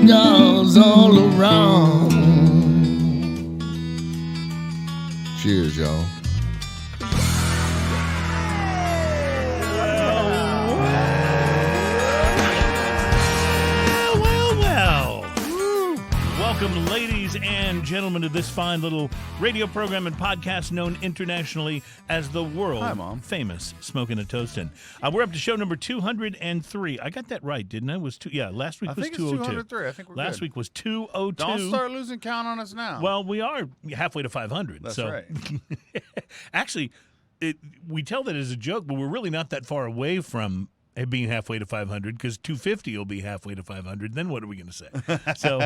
cigars all around. Cheers, y'all. Welcome, ladies and gentlemen, to this fine little radio program and podcast known internationally as the world-famous Smokin' and Toastin'. We're up to show number 203. I got that right, didn't I? Last week was 202. I think it's 203. I think we're Last good. week was 202. Don't start losing count on us now. Well, we are halfway to 500. That's so. right. Actually, we tell that as a joke, but we're really not that far away from being halfway to 500, because 250 will be halfway to 500. Then what are we going to say? So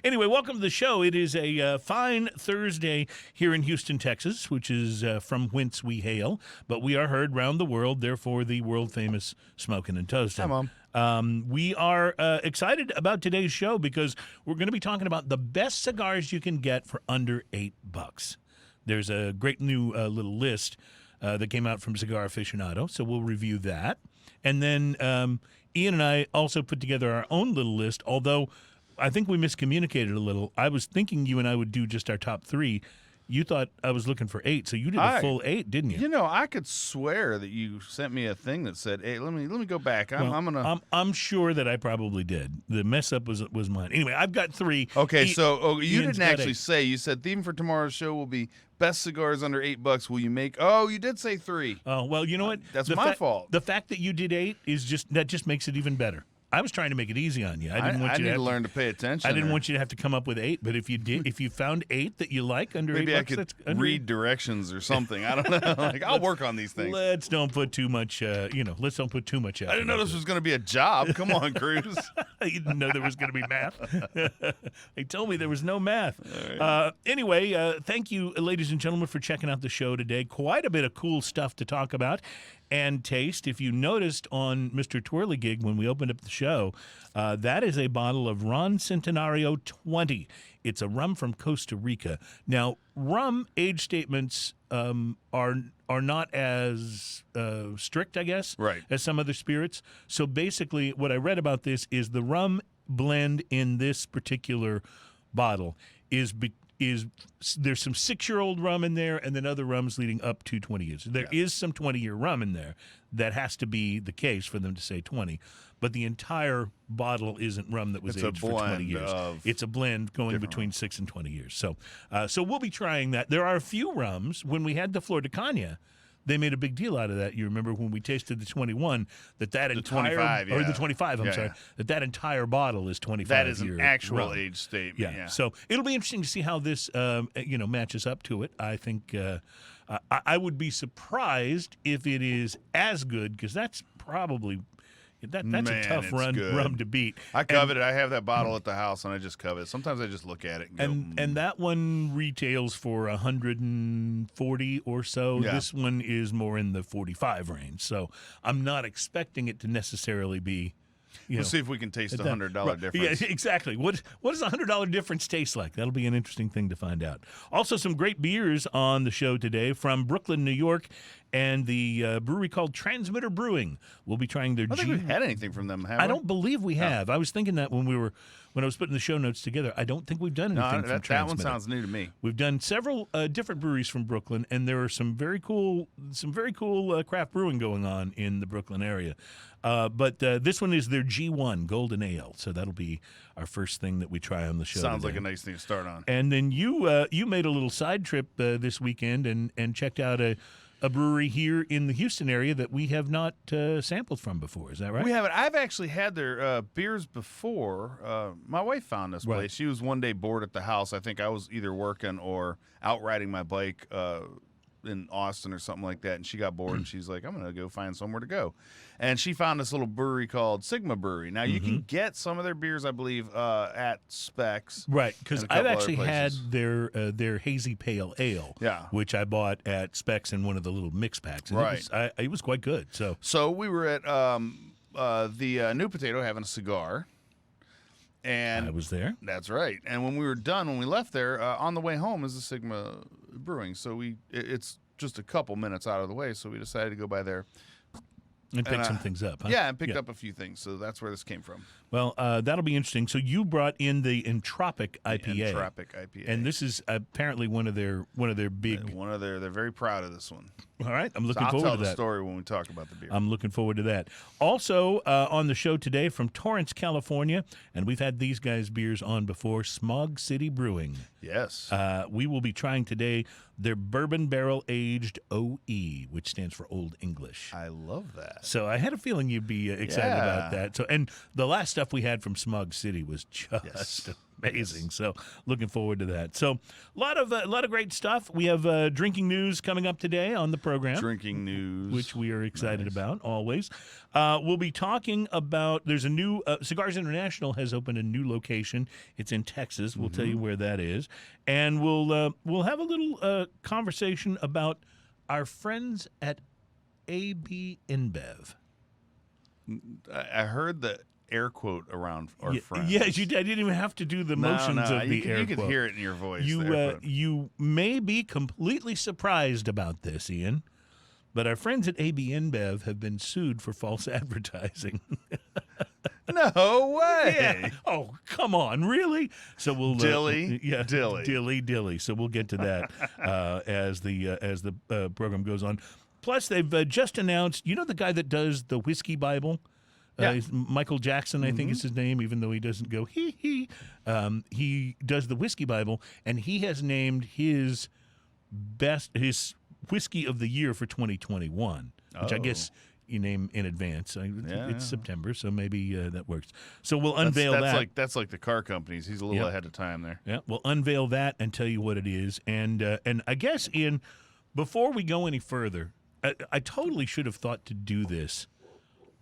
anyway, welcome to the show. It is a fine Thursday here in Houston, Texas, which is from whence we hail. But we are heard round the world, therefore the world-famous Smokin' and Toastin'. Hi, Mom. We are excited about today's show because we're going to be talking about the best cigars you can get for under $8. There's a great new little list that came out from Cigar Aficionado, so we'll review that. And then Ian and I also put together our own little list, although I think we miscommunicated a little. I was thinking you and I would do just our top 3. You thought I was looking for 8, so you did a full 8, didn't you? You know, I could swear that you sent me a thing that said, "Hey, let me go back. I'm sure that I probably did. The mess up was mine. Anyway, I've got 3. Okay, so you Ian's didn't actually 8. say. You said theme for tomorrow's show will be best cigars under $8. Will you make? Oh, you did say 3. Oh, well, you know what? That's my fault. The fact that you did 8 is just makes it even better. I was trying to make it easy on you. I didn't want you need to to learn to pay attention. I didn't want you to have to come up with 8, but if you found 8 that you like under maybe $8, I could read directions or something. I don't know. I'll work on these things. Let's don't put too much. Let's don't put too much effort. I didn't know this was going to be a job. Come on, Cruz. You didn't know there was going to be math. They told me there was no math. Anyway, thank you, ladies and gentlemen, for checking out the show today. Quite a bit of cool stuff to talk about and taste. If you noticed on Mr. Twirlygig when we opened up the show, that is a bottle of Ron Centenario 20. It's a rum from Costa Rica. Now, rum age statements are not as strict, I guess, right, as some other spirits. So basically, what I read about this is the rum blend in this particular bottle is there's some 6-year-old rum in there, and then other rums leading up to 20 years. There is some 20-year rum in there. That has to be the case for them to say 20. But the entire bottle isn't rum that was aged for 20 years. It's a blend going between 6 and 20 years. So we'll be trying that. There are a few rums. When we had the Flor de Caña, they made a big deal out of that. You remember when we tasted the 21, the 25, or the 25, I'm sorry, that entire bottle is 25 That is year an actual rum. age statement. Yeah. So it'll be interesting to see how this, matches up to it. I think I would be surprised if it is as good, because that's probably that's a tough rum to beat. I covet it. I have that bottle at the house, and I just covet it. Sometimes I just look at it and go, and that one retails for $140 or so. Yeah. This one is more in the 45 range. So I'm not expecting it to necessarily be. We'll see if we can taste the $100 difference. Yeah, exactly. What does a $100 difference taste like? That'll be an interesting thing to find out. Also, some great beers on the show today from Brooklyn, New York, and the brewery called Transmitter Brewing. We'll be trying their I don't think we've had anything from them, have we? I don't believe we have. I was thinking that when I was putting the show notes together. I don't think we've done anything from Transmitter. That one sounds new to me. We've done several different breweries from Brooklyn, and there are some very cool craft brewing going on in the Brooklyn area. But this one is their G1 Golden Ale, so that'll be our first thing that we try on the show. Sounds today. like a nice thing to start on. And then you made a little side trip this weekend and checked out a brewery here in the Houston area that we have not sampled from before. Is that right? We haven't. I've actually had their beers before. My wife found this place. She was one day bored at the house. I think I was either working or out riding my bike in Austin or something like that, and she got bored, and she's like, I'm going to go find somewhere to go. And she found this little brewery called Sigma Brewery. Now, you can get some of their beers, I believe, at Specs. Right, because I've actually had their Hazy Pale Ale, which I bought at Specs in one of the little mix packs. And it was quite good. So we were at the New Potato having a cigar. And I was there. That's right. And when we were done, when we left there, on the way home is the Sigma Brewing. So it's just a couple minutes out of the way, so we decided to go by there. And pick some things up, huh? Yeah, and picked up a few things. So that's where this came from. Well, that'll be interesting. So you brought in the Entropic IPA. Entropic IPA. And this is apparently one of their big. They're very proud of this one. All right, I'm looking I'll forward tell to that. the story when we talk about the beer. I'm looking forward to that. Also on the show today from Torrance, California, and we've had these guys' beers on before, Smog City Brewing. Yes. We will be trying today their Bourbon Barrel Aged OE, which stands for Old English. I love that. So I had a feeling you'd be excited about that. So, and the last stuff we had from Smog City was just amazing. Yes. So looking forward to that. So a lot of great stuff. We have drinking news coming up today on the program. Drinking news, which we are excited about always. We'll be talking about. There's a new Cigars International has opened a new location. It's in Texas. We'll tell you where that is, and we'll have a little conversation about our friends at AB InBev. I heard the air quote around our friends. Yes, you did. I didn't even have to do the motions of the air quote. You could hear it in your voice. You may be completely surprised about this, Ian, but our friends at AB InBev have been sued for false advertising. No way. Yeah. Oh, come on, really? So we'll dilly. So we'll get to that as the program goes on. Plus, they've just announced. You know the guy that does the Whiskey Bible. Michael Jackson, I think is his name, even though he doesn't go he. He does the Whiskey Bible, and he has named his whiskey of the year for 2021, which I guess you name in advance. It's September, so maybe that works. So we'll unveil that. That's like the car companies. He's a little ahead of time there. Yeah, we'll unveil that and tell you what it is. And I guess, Ian, before we go any further, I totally should have thought to do this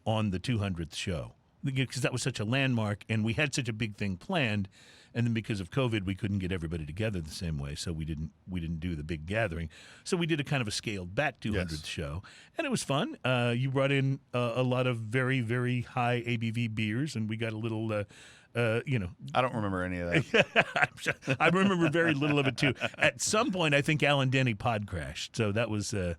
on the 200th show, because that was such a landmark, and we had such a big thing planned, and then because of COVID, we couldn't get everybody together the same way, so we didn't do the big gathering. So we did a kind of a scaled back 200th show, and it was fun. You brought in a lot of very, very high ABV beers, and we got a little. I don't remember any of that. I remember very little of it too. At some point, I think Alan Denny pod crashed, so that was the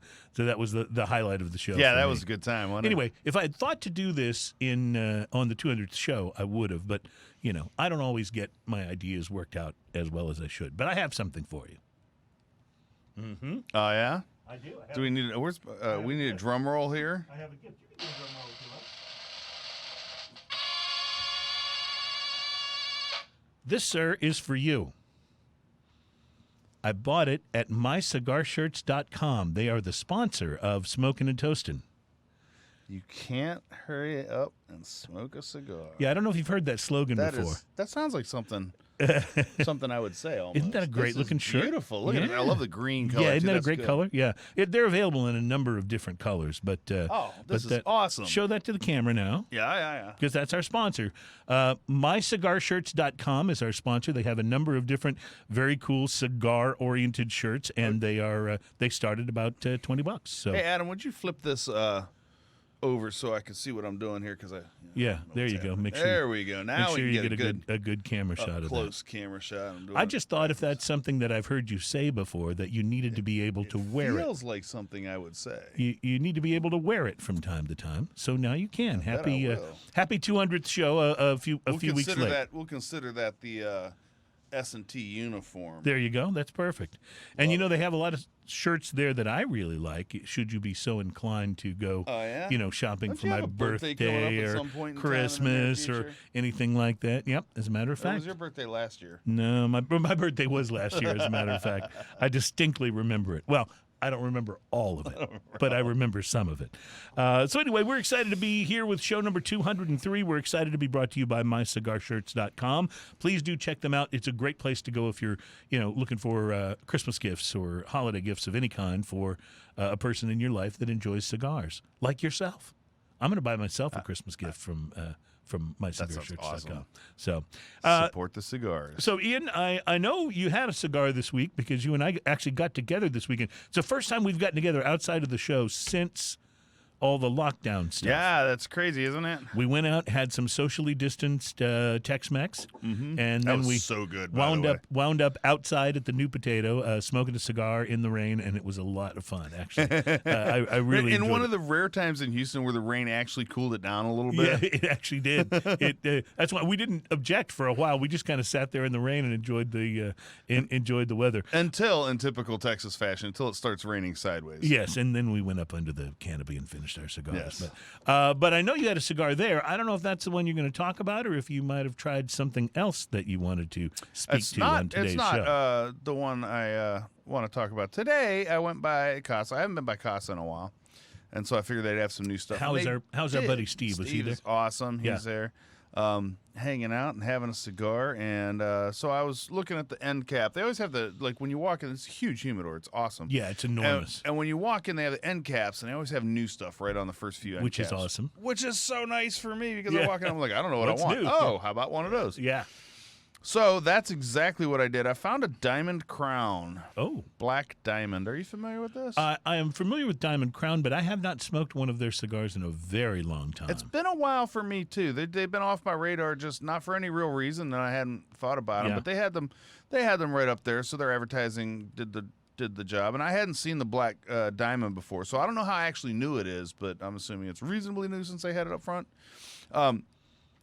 highlight of the show. Yeah, that was a good time. Anyway, if I had thought to do this on the 200th show, I would have. But I don't always get my ideas worked out as well as I should. But I have something for you. Mm-hmm. Oh yeah, I do. Do we need? We need a drum roll here. I have a gift. You can do a drum roll if you like. This, sir, is for you. I bought it at mycigarshirts.com. They are the sponsor of Smokin' and Toastin'. You can't hurry up and smoke a cigar. Yeah, I don't know if you've heard that slogan before. That sounds like something I would say almost. Isn't that a great-looking shirt? Beautiful. Look at it. I love the green color. Yeah, isn't that a That's great good. color? Yeah. They're available in a number of different colors. But this is awesome. Show that to the camera now. Yeah. Because that's our sponsor. MyCigarShirts.com is our sponsor. They have a number of different very cool cigar-oriented shirts, and they started about $20. So. Hey, Adam, would you flip this over so I can see what I'm doing here? Because there you go. Make sure. There we go. Now we you get a good camera shot of that. Close camera shot. I just thought if that's something that I've heard you say before, that you needed to be able to wear it. Feels like something I would say. You need to be able to wear it from time to time. So now you can. Happy 200th show a few weeks late. We'll consider that the S&T uniform. There you go. That's perfect. And they have a lot of shirts there that I really like. Should you be so inclined to go, shopping for my birthday or Christmas or anything like that. Yep. As a matter of fact, was your birthday last year? No, my birthday was last year. As a matter of fact, I distinctly remember it. Well, I don't remember all of it, but I remember some of it. So anyway, we're excited to be here with show number 203. We're excited to be brought to you by mycigarshirts.com. Please do check them out. It's a great place to go if you're, looking for Christmas gifts or holiday gifts of any kind for a person in your life that enjoys cigars, like yourself. I'm going to buy myself a Christmas gift from mycigarshirts.com. Awesome. So support the cigars. So Ian, I know you had a cigar this week because you and I actually got together this weekend. It's the first time we've gotten together outside of the show since all the lockdown stuff. Yeah, that's crazy, isn't it? We went out, had some socially distanced Tex-Mex, and That then was we so good, by the way. wound up outside at the New Potato, smoking a cigar in the rain, and it was a lot of fun. Actually, I really in enjoyed one it. of the rare times in Houston where the rain actually cooled it down a little bit. Yeah, it actually did. That's why we didn't object for a while. We just kind of sat there in the rain and enjoyed the weather. Until, in typical Texas fashion, until it starts raining sideways. Yes, and then we went up under the canopy and finished our cigars. Yes. But I know you had a cigar there. I don't know if that's the one you're going to talk about, or if you might have tried something else that you wanted to speak to on today's It's not show. the one I want to talk about today. I went by Costa. I haven't been by Costa in a while, and so I figured they'd have some new stuff. How's our buddy Steve? Was he there? Is awesome. Yeah. He's there, hanging out and having a cigar. And so I was looking at the end cap. They always have when you walk in, it's a huge humidor. It's awesome. Yeah, it's enormous. And when you walk in, they have the end caps, and they always have new stuff right on the first few end Which caps. is awesome. Which is so nice for me because Yeah. I walk in, I'm like, I don't know what What's I want. new? Oh, how about one of those? Yeah. So that's exactly what I did. I found a Diamond Crown. Oh. Black Diamond. Are you familiar with this? I am familiar with Diamond Crown, but I have not smoked one of their cigars in a very long time. It's been a while for me too. They've been off my radar, just not for any real reason that I hadn't thought about them. Yeah. But they had them right up there, so their advertising did the job. And I hadn't seen the Black Diamond before, so I don't know how I actually knew it is, but I'm assuming it's reasonably new since they had it up front.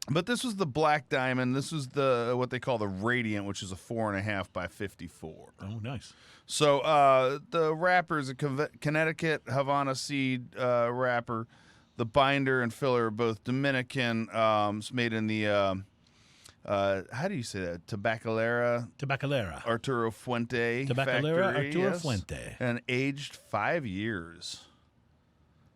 But this was the Black Diamond. This was what they call the Radiant, which is a 4.5 by 54. Oh, nice. So the wrapper is a Connecticut Havana seed wrapper. The binder and filler are both Dominican. It's made in the how do you say that? Tabacalera. Arturo Fuente Tabacalera factory, Arturo yes. Fuente. And aged 5 years.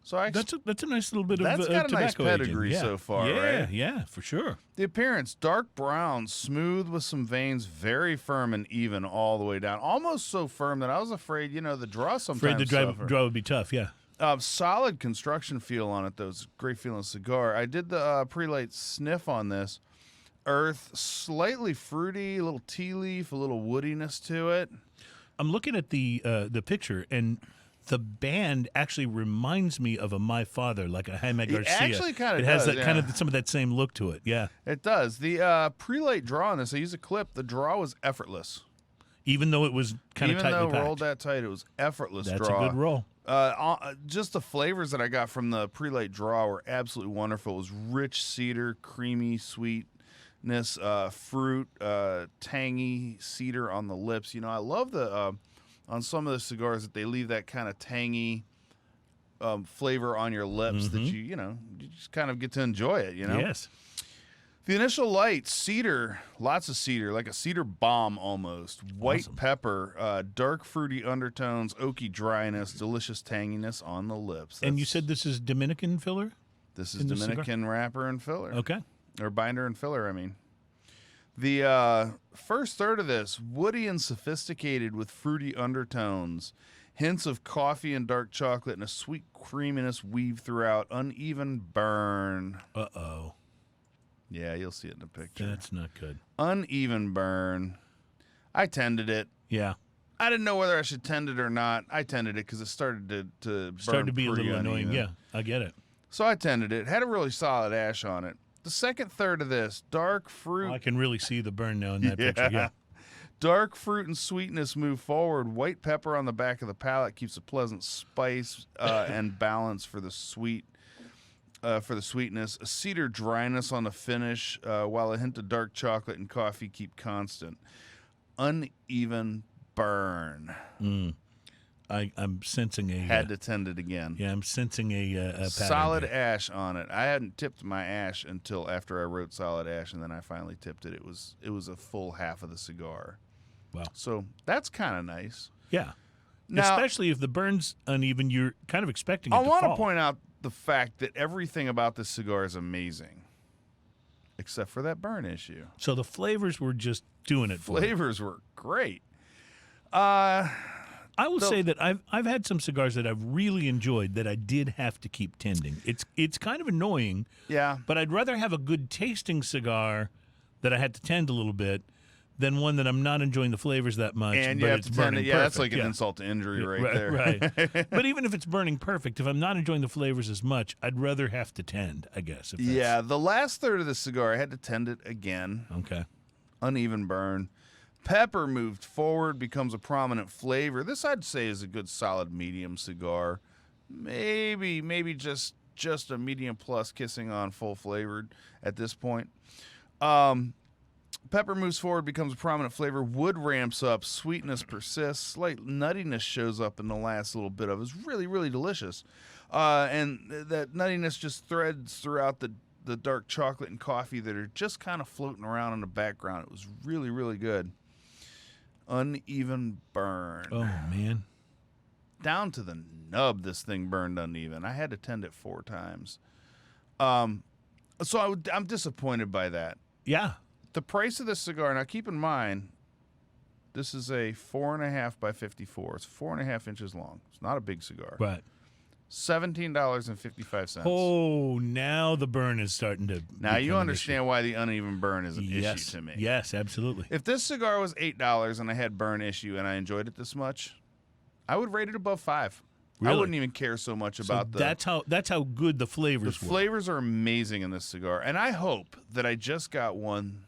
So That's a nice little bit of that's got a nice tobacco pedigree aging. Yeah. so far, yeah, right? Yeah, for sure. The appearance, dark brown, smooth with some veins, very firm and even all the way down. Almost so firm that I was afraid, the draw sometimes Afraid the suffer. draw would be tough, yeah. Solid construction feel on it, though. It's a great feeling cigar. I did the pre-light sniff on this. Earth, slightly fruity, a little tea leaf, a little woodiness to it. I'm looking at the picture, and the band actually reminds me of a My Father, like a Jaime Garcia. actually kinda It has does, that kind yeah. of some of that same look to it, yeah. It does. The pre-light draw on this, I used a clip. The draw was effortless. Even though it was kind of Even tightly though packed. rolled that tight, it was effortless That's draw. a good roll. Just the flavors that I got from the pre-light draw were absolutely wonderful. It was rich cedar, creamy sweetness, fruit, tangy cedar on the lips. I love the on some of the cigars that they leave that kind of tangy flavor on your lips that you just kind of get to enjoy it. Yes. The initial light, cedar, lots of cedar, like a cedar bomb almost. White Awesome. pepper, dark fruity undertones, oaky dryness, delicious tanginess on the lips. And you That's- said this is Dominican filler? this is in the cigar? Dominican wrapper and filler. Okay. Or binder and filler, I mean. The first third of this, woody and sophisticated with fruity undertones, hints of coffee and dark chocolate, and a sweet creaminess weave throughout, uneven burn. Uh-oh. Yeah, you'll see it in the picture. That's not good. Uneven burn. I tended it. Yeah. I didn't know whether I should tend it or not. I tended it because it started to burn Started to be a pretty little annoying. uneven. Yeah, I get it. So I tended it. Had a really solid ash on it. The second third of this, dark fruit. Well, I can really see the burn now in that picture. Yeah. Dark fruit and sweetness move forward. White pepper on the back of the palate keeps a pleasant spice and balance for the sweet. For the sweetness, a cedar dryness on the finish, while a hint of dark chocolate and coffee keep constant. Uneven burn. I'm sensing a Had to tend it again. Yeah, I'm sensing a pattern Solid here. ash on it. I hadn't tipped my ash until after I wrote solid ash, and then I finally tipped it. It was a full half of the cigar. Wow. So that's kind of nice. Yeah. Now, Especially if the burn's uneven, you're kind of expecting it I to want fall. to point out the fact that everything about this cigar is amazing, except for that burn issue. So the flavors were just doing it. For you. Flavors were great. I will say that I've had some cigars that I've really enjoyed that I did have to keep tending. It's kind of annoying, Yeah. but I'd rather have a good tasting cigar that I had to tend a little bit than one that I'm not enjoying the flavors that much, And but you have it's to tend burning to, that's perfect. like an insult to injury right there. Right. But even if it's burning perfect, if I'm not enjoying the flavors as much, I'd rather have to tend, I guess. If that's, Yeah, the last third of the cigar, I had to tend it again. Okay. Uneven burn. Pepper moved forward, becomes a prominent flavor. This, I'd say, is a good solid medium cigar. Maybe just a medium plus, kissing on full flavored at this point. Pepper moves forward, becomes a prominent flavor. Wood ramps up, sweetness persists, slight nuttiness shows up in the last little bit of it. It's really, really delicious. And that nuttiness just threads throughout the dark chocolate and coffee that are just kind of floating around in the background. It was really, really good. Uneven burn. Oh, man. Down to the nub, this thing burned uneven. I had to tend it 4 times. So I'm disappointed by that. Yeah. The price of this cigar, now keep in mind, this is a 4.5 by 54. It's 4.5 inches long. It's not a big cigar. Right. $17.55. Oh, now the burn is starting to. Now you become an understand why the uneven burn is an yes. issue to me. Yes, absolutely. If this cigar was $8 and I had burn issue and I enjoyed it this much, I would rate it above 5. Really? I wouldn't even care so much about the. That's how good the flavors The were. flavors are amazing in this cigar, and I hope that I just got one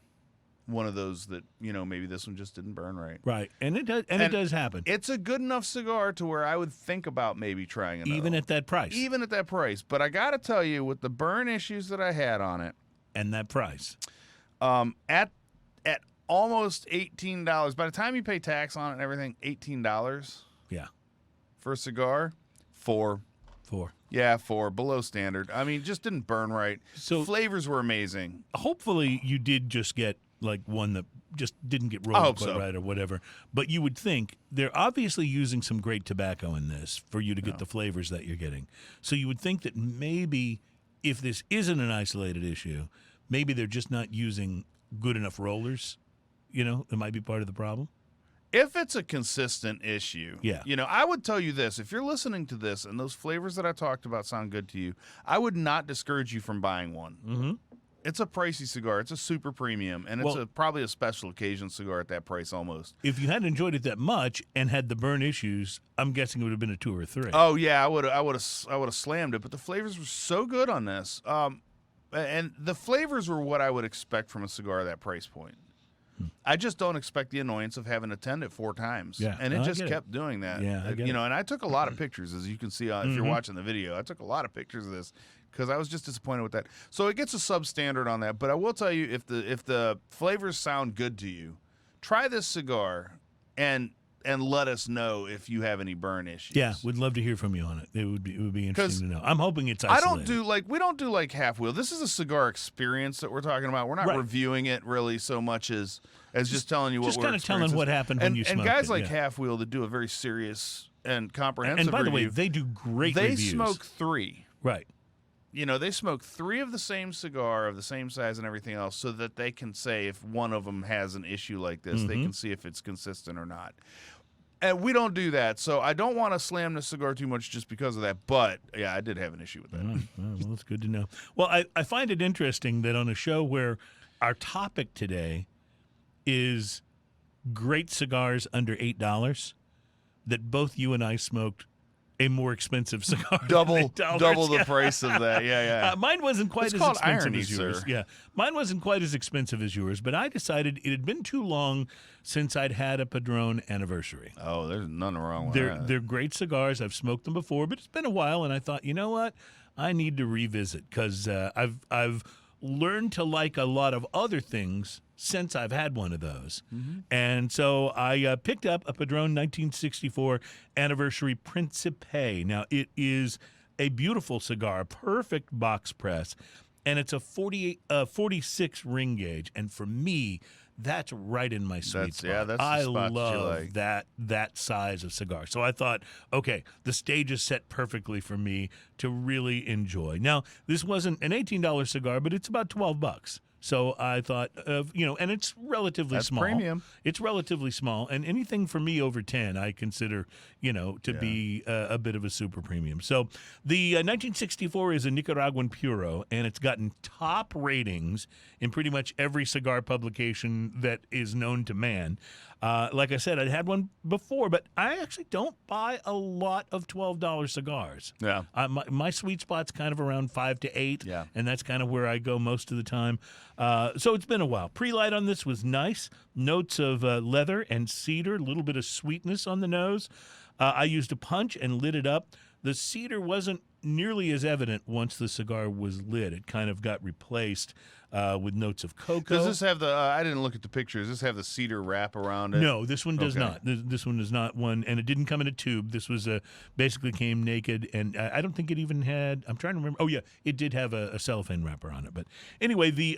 of those that, maybe this one just didn't burn right. Right, and it does, and it does happen. It's a good enough cigar to where I would think about maybe trying another. Even one. at that price. Even at that price, but I got to tell you, with the burn issues that I had on it, and that price. at almost $18. By the time you pay tax on it and everything, $18. Yeah. For a cigar, 4. 4. Yeah, 4, below standard. I mean, it just didn't burn right. So flavors were amazing. Hopefully you did just get like one that just didn't get I rolled hope quite so. right or whatever. But you would think they're obviously using some great tobacco in this for you to get the flavors that you're getting. So you would think that maybe if this isn't an isolated issue, maybe they're just not using good enough rollers. It might be part of the problem. If it's a consistent issue, Yeah. I would tell you this. If you're listening to this and those flavors that I talked about sound good to you, I would not discourage you from buying one. Mm-hmm. It's a pricey cigar. It's a super premium, and it's probably a special occasion cigar at that price almost. If you hadn't enjoyed it that much and had the burn issues, I'm guessing it would have been a 2 or 3. Oh yeah, I would have slammed it. But the flavors were so good on this, and the flavors were what I would expect from a cigar at that price point. I just don't expect the annoyance of having to tend it 4 times. Yeah, and it I just get kept doing that. Yeah, I get it. And I took a lot of pictures, as you can see if you're watching the video. I took a lot of pictures of this because I was just disappointed with that. So it gets a substandard on that. But I will tell you, if the flavors sound good to you, try this cigar and let us know if you have any burn issues. Yeah, we'd love to hear from you on it. It would be interesting to know. I'm hoping it's isolated. We don't do like half wheel. This is a cigar experience that we're talking about. We're not reviewing it really so much as just telling you what just we're kind of telling what happened when you smoked and guys it, like yeah. Half Wheel that do a very serious and comprehensive And by the way, review, they do great they reviews. smoke 3. Right. They smoke 3 of the same cigar of the same size and everything else, so that they can say if one of them has an issue like this, they can see if it's consistent or not. And we don't do that, so I don't want to slam the cigar too much just because of that. But yeah, I did have an issue with that. Well, it's good to know. Well, I find it interesting that on a show where our topic today is great cigars under $8, that both you and I smoked a more expensive cigar. double than $8. the price of that. Yeah. Mine wasn't quite It's as called expensive irony, as yours. sir. Yeah, mine wasn't quite as expensive as yours, but I decided it had been too long since I'd had a Padron anniversary. Oh, there's nothing wrong with that. They're great cigars. I've smoked them before, but it's been a while, and I thought, you know what, I need to revisit because I've learned to like a lot of other things since I've had one of those. And so I picked up a Padron 1964 anniversary Principe. Now, it is a beautiful cigar, perfect box press, and it's a 46 ring gauge. And for me, that's right in my sweet spot. Yeah, that's the I spot that you love like. that size of cigar. So I thought, okay, the stage is set perfectly for me to really enjoy. Now, this wasn't an $18 cigar, but it's about $12. So I thought of, and it's relatively That's small. premium. It's relatively small, and anything for me over 10, I consider, to be a bit of a super premium. So the 1964 is a Nicaraguan Puro, and it's gotten top ratings in pretty much every cigar publication that is known to man. Like I said, I'd had one before, but I actually don't buy a lot of $12 cigars. Yeah. My sweet spot's kind of around 5 to 8, Yeah. and that's kind of where I go most of the time. So it's been a while. Pre-light on this was nice. Notes of leather and cedar, a little bit of sweetness on the nose. I used a punch and lit it up. The cedar wasn't nearly as evident once the cigar was lit. It kind of got replaced with notes of cocoa. Does this have the? I didn't look at the picture. Does this have the cedar wrap around it? No, this one does Okay. not. This one is not one, and it didn't come in a tube. This was basically came naked, and I don't think it even had. I'm trying to remember. Oh yeah, it did have a cellophane wrapper on it. But anyway, the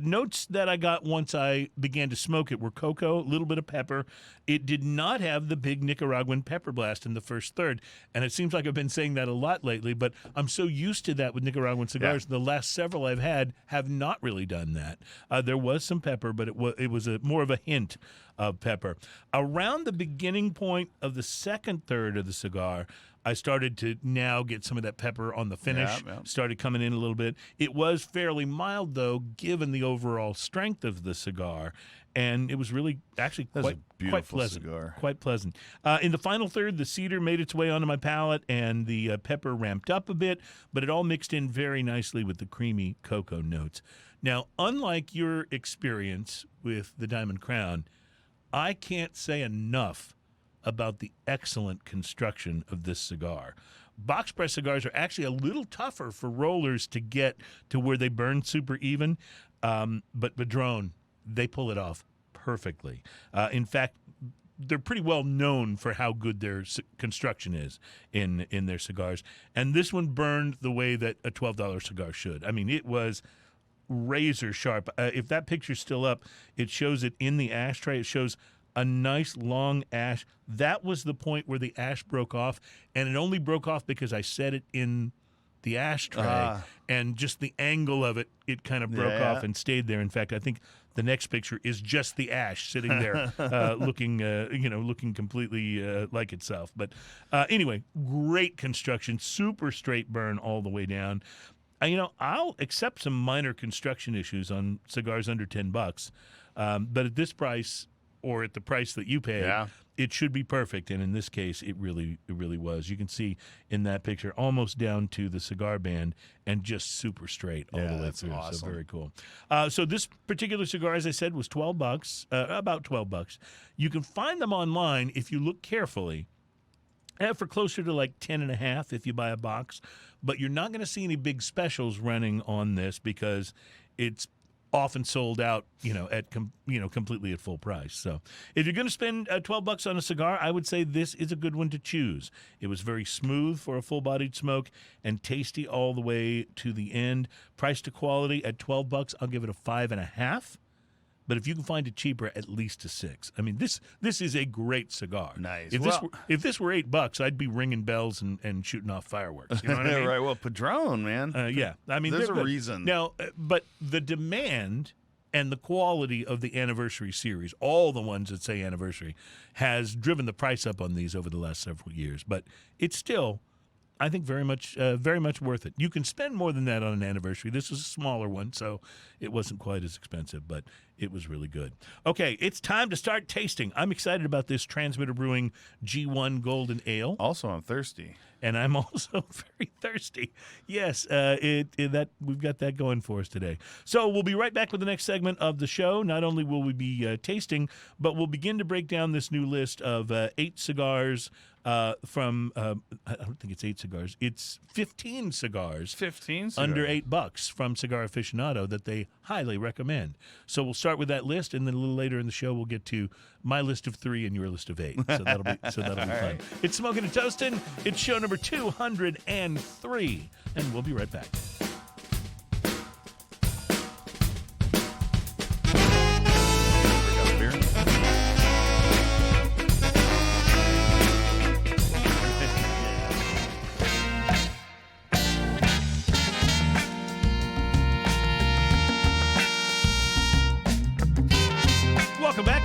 notes that I got once I began to smoke it were cocoa, a little bit of pepper. It did not have the big Nicaraguan pepper blast in the first third, and it seems like I've been saying that a lot lately, but I'm so used to that with Nicaraguan cigars. Yeah. The last several I've had have not really done that. There was some pepper, but it was more of a hint of pepper. Around the beginning point of the second third of the cigar, I started to now get some of that pepper on the finish, Yeah. started coming in a little bit. It was fairly mild, though, given the overall strength of the cigar, and it was really actually That's quite a beautiful pleasant. cigar. Quite pleasant. In the final third, the cedar made its way onto my palate, and the pepper ramped up a bit, but it all mixed in very nicely with the creamy cocoa notes. Now, unlike your experience with the Diamond Crown, I can't say enough about the excellent construction of this cigar. Box press cigars are actually a little tougher for rollers to get to where they burn super even, but Padron, they pull it off perfectly. In fact, they're pretty well known for how good their construction is in their cigars, and this one burned the way that a $12 cigar should. I mean, it was razor sharp. If that picture's still up, it shows it in the ashtray. It shows a nice long ash. That was the point where the ash broke off, and it only broke off because I set it in the ashtray, and just the angle of it kind of broke off and stayed there. In fact, I think the next picture is just the ash sitting there, looking completely like itself. But anyway, great construction, super straight burn all the way down. I'll accept some minor construction issues on cigars under $10, but at this price, or at the price that you pay, it should be perfect. And in this case, it really was. You can see in that picture almost down to the cigar band and just super straight all the way that's through. awesome. So very cool. So this particular cigar, as I said, was $12, about $12. You can find them online if you look carefully. For closer to like 10.5 if you buy a box, but you're not going to see any big specials running on this because it's often sold out, completely at full price. So if you're going to spend $12 on a cigar, I would say this is a good one to choose. It was very smooth for a full-bodied smoke and tasty all the way to the end. Price to quality at $12, I'll give it a 5.5. But if you can find it cheaper, at least a 6. I mean, this is a great cigar. Nice. If this were $8, I'd be ringing bells and shooting off fireworks. You know what I mean? Right. Well, Padron, man. Yeah. I mean, there's they're a good. reason. Now, but the demand and the quality of the anniversary series, all the ones that say anniversary, has driven the price up on these over the last several years. But it's still, I think, very much worth it. You can spend more than that on an anniversary. This was a smaller one, so it wasn't quite as expensive, but it was really good. Okay, it's time to start tasting. I'm excited about this Transmitter Brewing G1 Golden Ale. Also, I'm thirsty. And I'm also very thirsty. Yes, that we've got that going for us today. So we'll be right back with the next segment of the show. Not only will we be tasting, but we'll begin to break down this new list of 8 cigars from, I don't think it's 8 cigars. It's 15 cigars. 15 cigars. Under $8 from Cigar Aficionado that they highly recommend. So we'll start with that list, and then a little later in the show we'll get to my list of 3 and your list of 8. So that'll be fun. Right. It's Smoking and Toasting. It's show number 203, and we'll be right back.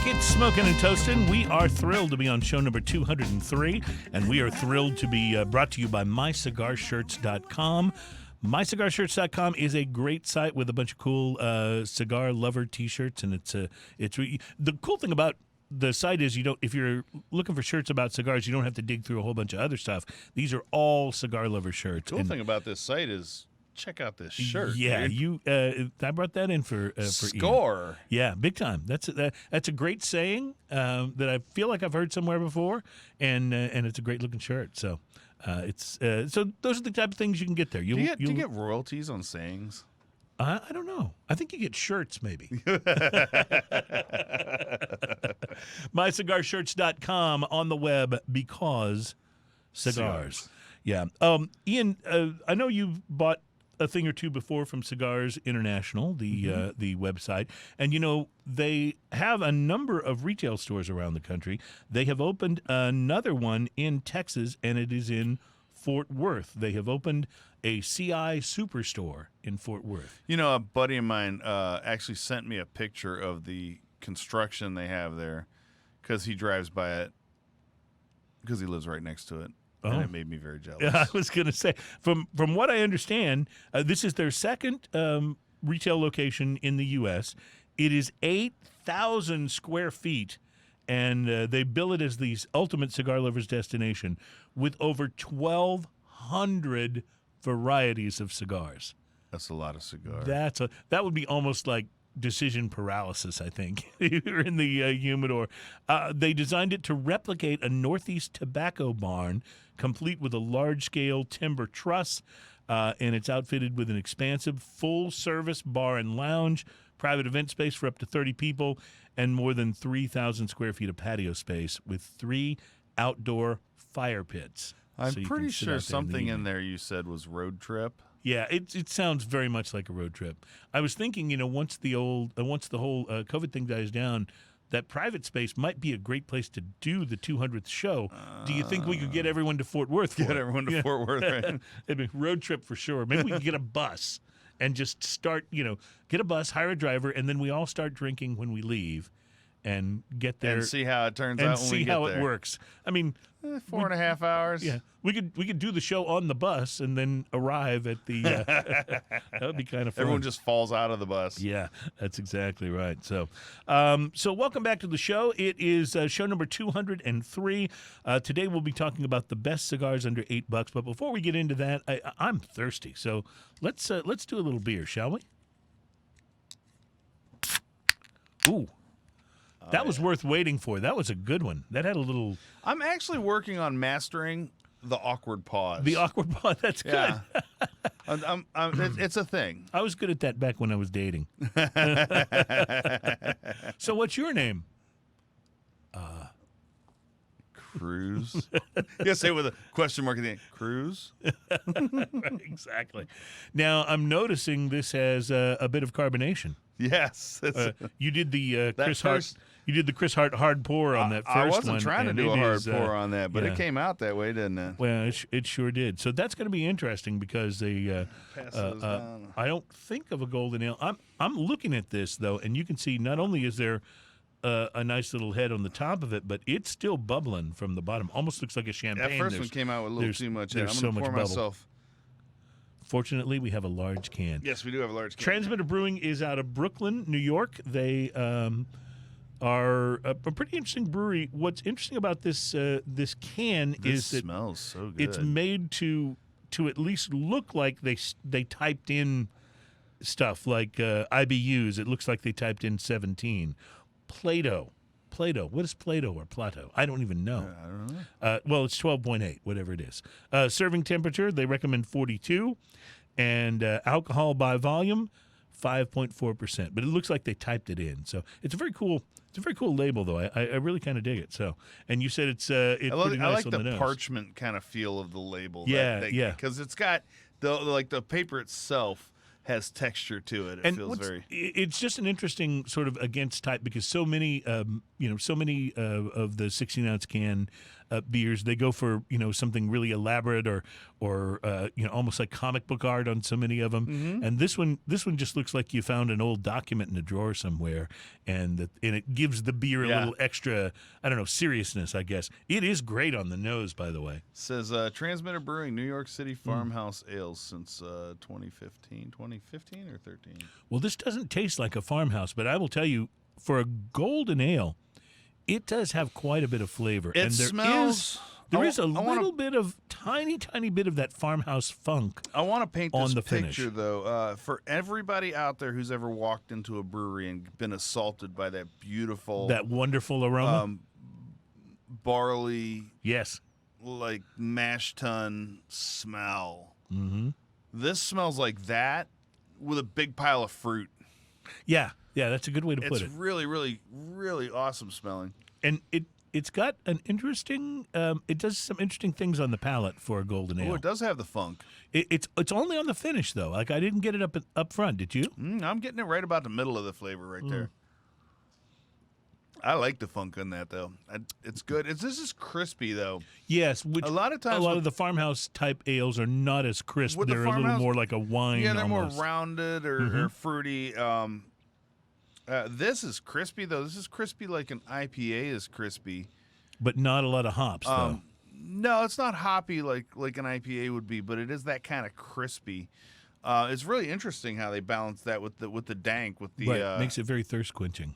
back. It's Smoking and Toasting. We are thrilled to be on show number 203, and we are thrilled to be brought to you by MyCigarShirts.com. MyCigarShirts.com is a great site with a bunch of cool cigar lover T-shirts, and the cool thing about the site is if you're looking for shirts about cigars, you don't have to dig through a whole bunch of other stuff. These are all cigar lover shirts. The cool thing about this site is check out this shirt. Yeah, dude. I brought that in for Score. Ian. Yeah, big time. That's a great saying that I feel like I've heard somewhere before, and it's a great looking shirt. So so those are the type of things you can get there. Do you get royalties on sayings? I don't know. I think you get shirts, maybe. MyCigarShirts.com on the web because cigars. Yeah. Ian, I know you've bought a thing or two before from Cigars International, the website, and they have a number of retail stores around the country. They have opened another one in Texas, and it is in Fort Worth. They have opened a CI Superstore in Fort Worth. A buddy of mine actually sent me a picture of the construction they have there because he drives by it because he lives right next to it. And it made me very jealous. Yeah, I was going to say, from what I understand, this is their second retail location in the U.S. It is 8,000 square feet, and they bill it as the ultimate cigar lover's destination with over 1,200 varieties of cigars. That's a lot of cigars. That would be almost like decision paralysis, I think. You're in the humidor. They designed it to replicate a Northeast tobacco barn, complete with a large-scale timber truss, and it's outfitted with an expansive full-service bar and lounge, private event space for up to 30 people, and more than 3,000 square feet of patio space with 3 outdoor fire pits. I'm pretty sure something in there you said was road trip. Yeah, it sounds very much like a road trip. I was thinking, once the whole COVID thing dies down, that private space might be a great place to do the 200th show. Do you think we could get everyone to Fort Worth? Everyone to Fort Worth, right? It'd be a road trip for sure. Maybe we could get a bus and just start, get a bus, hire a driver, and then we all start drinking when we leave and get there. And see how it turns out when we get there. And see how it works. I mean, 4.5 hours. Yeah, we could do the show on the bus and then arrive at the. That would be kind of fun. Everyone just falls out of the bus. Yeah, that's exactly right. So, welcome back to the show. It is show number 203. Today we'll be talking about the best cigars under $8. But before we get into that, I'm thirsty. So let's do a little beer, shall we? Ooh. That was worth waiting for. That was a good one. That had a little... I'm actually working on mastering the awkward pause. The awkward pause. That's good. Yeah. It's a thing. I was good at that back when I was dating. So what's your name? Cruz. Yeah, say it with a question mark at the end. Cruz? Right, exactly. Now, I'm noticing this has a bit of carbonation. Yes. You did the Chris Hart... You did the Chris Hart hard pour on that first one. I wasn't trying to do a hard pour on that, but yeah. it came out that way, didn't it? Well, it sure did. So that's going to be interesting because I don't think of a golden ale. I'm looking at this, though, and you can see not only is there a nice little head on the top of it, but it's still bubbling from the bottom. Almost looks like a champagne. That first one came out with a little too much head. I'm going to pour myself. Fortunately, we have a large can. Yes, we do have a large can. Transmitter Brewing is out of Brooklyn, New York. They... are a pretty interesting brewery. What's interesting about this can is that it smells so good. It's made to at least look like they typed in stuff like IBUs. It looks like they typed in 17. Plato. What is Plato or Plato? I don't even know. I don't know. Well, it's 12.8, whatever it is. Serving temperature, they recommend 42, and alcohol by volume, 5.4%. But it looks like they typed it in. So it's a very cool label, though. I really kind of dig it. So, and you said it's pretty nice I like on the nose. parchment kind of feel of the label. Yeah, because it's got the paper itself has texture to it. It feels very. It's just an interesting sort of against type because so many so many of the 16-ounce can beers, they go for something really elaborate or almost like comic book art on so many of them. And this one just looks like you found an old document in a drawer somewhere, and it gives the beer a little extra, I don't know, seriousness, I guess. It is great on the nose, by the way. Says Transmitter Brewing, New York City farmhouse ales since 2015 or 13. Well, this doesn't taste like a farmhouse, but I will tell you, for a golden ale, it does have quite a bit of flavor. It smells. There is a little bit of tiny bit of that farmhouse funk. I want to paint on this the picture, finish. though, for everybody out there who's ever walked into a brewery and been assaulted by that beautiful, That wonderful aroma. barley, Yes. like mash tun smell. Mm-hmm. This smells like that with a big pile of fruit. Yeah, that's a good way to put It's it. really, really, really awesome smelling. And it's got an interesting. It does some interesting things on the palate for a golden ale. Oh, it does have the funk. It's only on the finish though. Like I didn't get it up front. Did you? I'm getting it right about the middle of the flavor right there. I like the funk on that though. It's good. This is crispy though. Yes. Which A lot of times a lot with- of the farmhouse type ales are not as crisp. With the They're a little farmhouse- more like a wine. Yeah, they're almost. more rounded or fruity. This is crispy though. This is crispy like an IPA is crispy. But not a lot of hops though. No, it's not hoppy like an IPA would be, but it is that kind of crispy. It's really interesting how they balance that with the dank with the Right. Makes it very thirst quenching.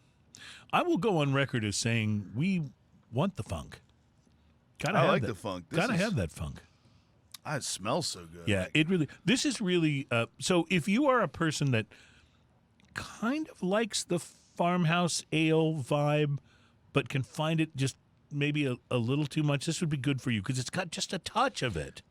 I will go on record as saying we want the funk. I like the funk. Gotta have that funk. It smells so good. Yeah, it really. This is really. So if you are a person that kind of likes the farmhouse ale vibe, but can find it just maybe a little too much, this would be good for you because it's got just a touch of it.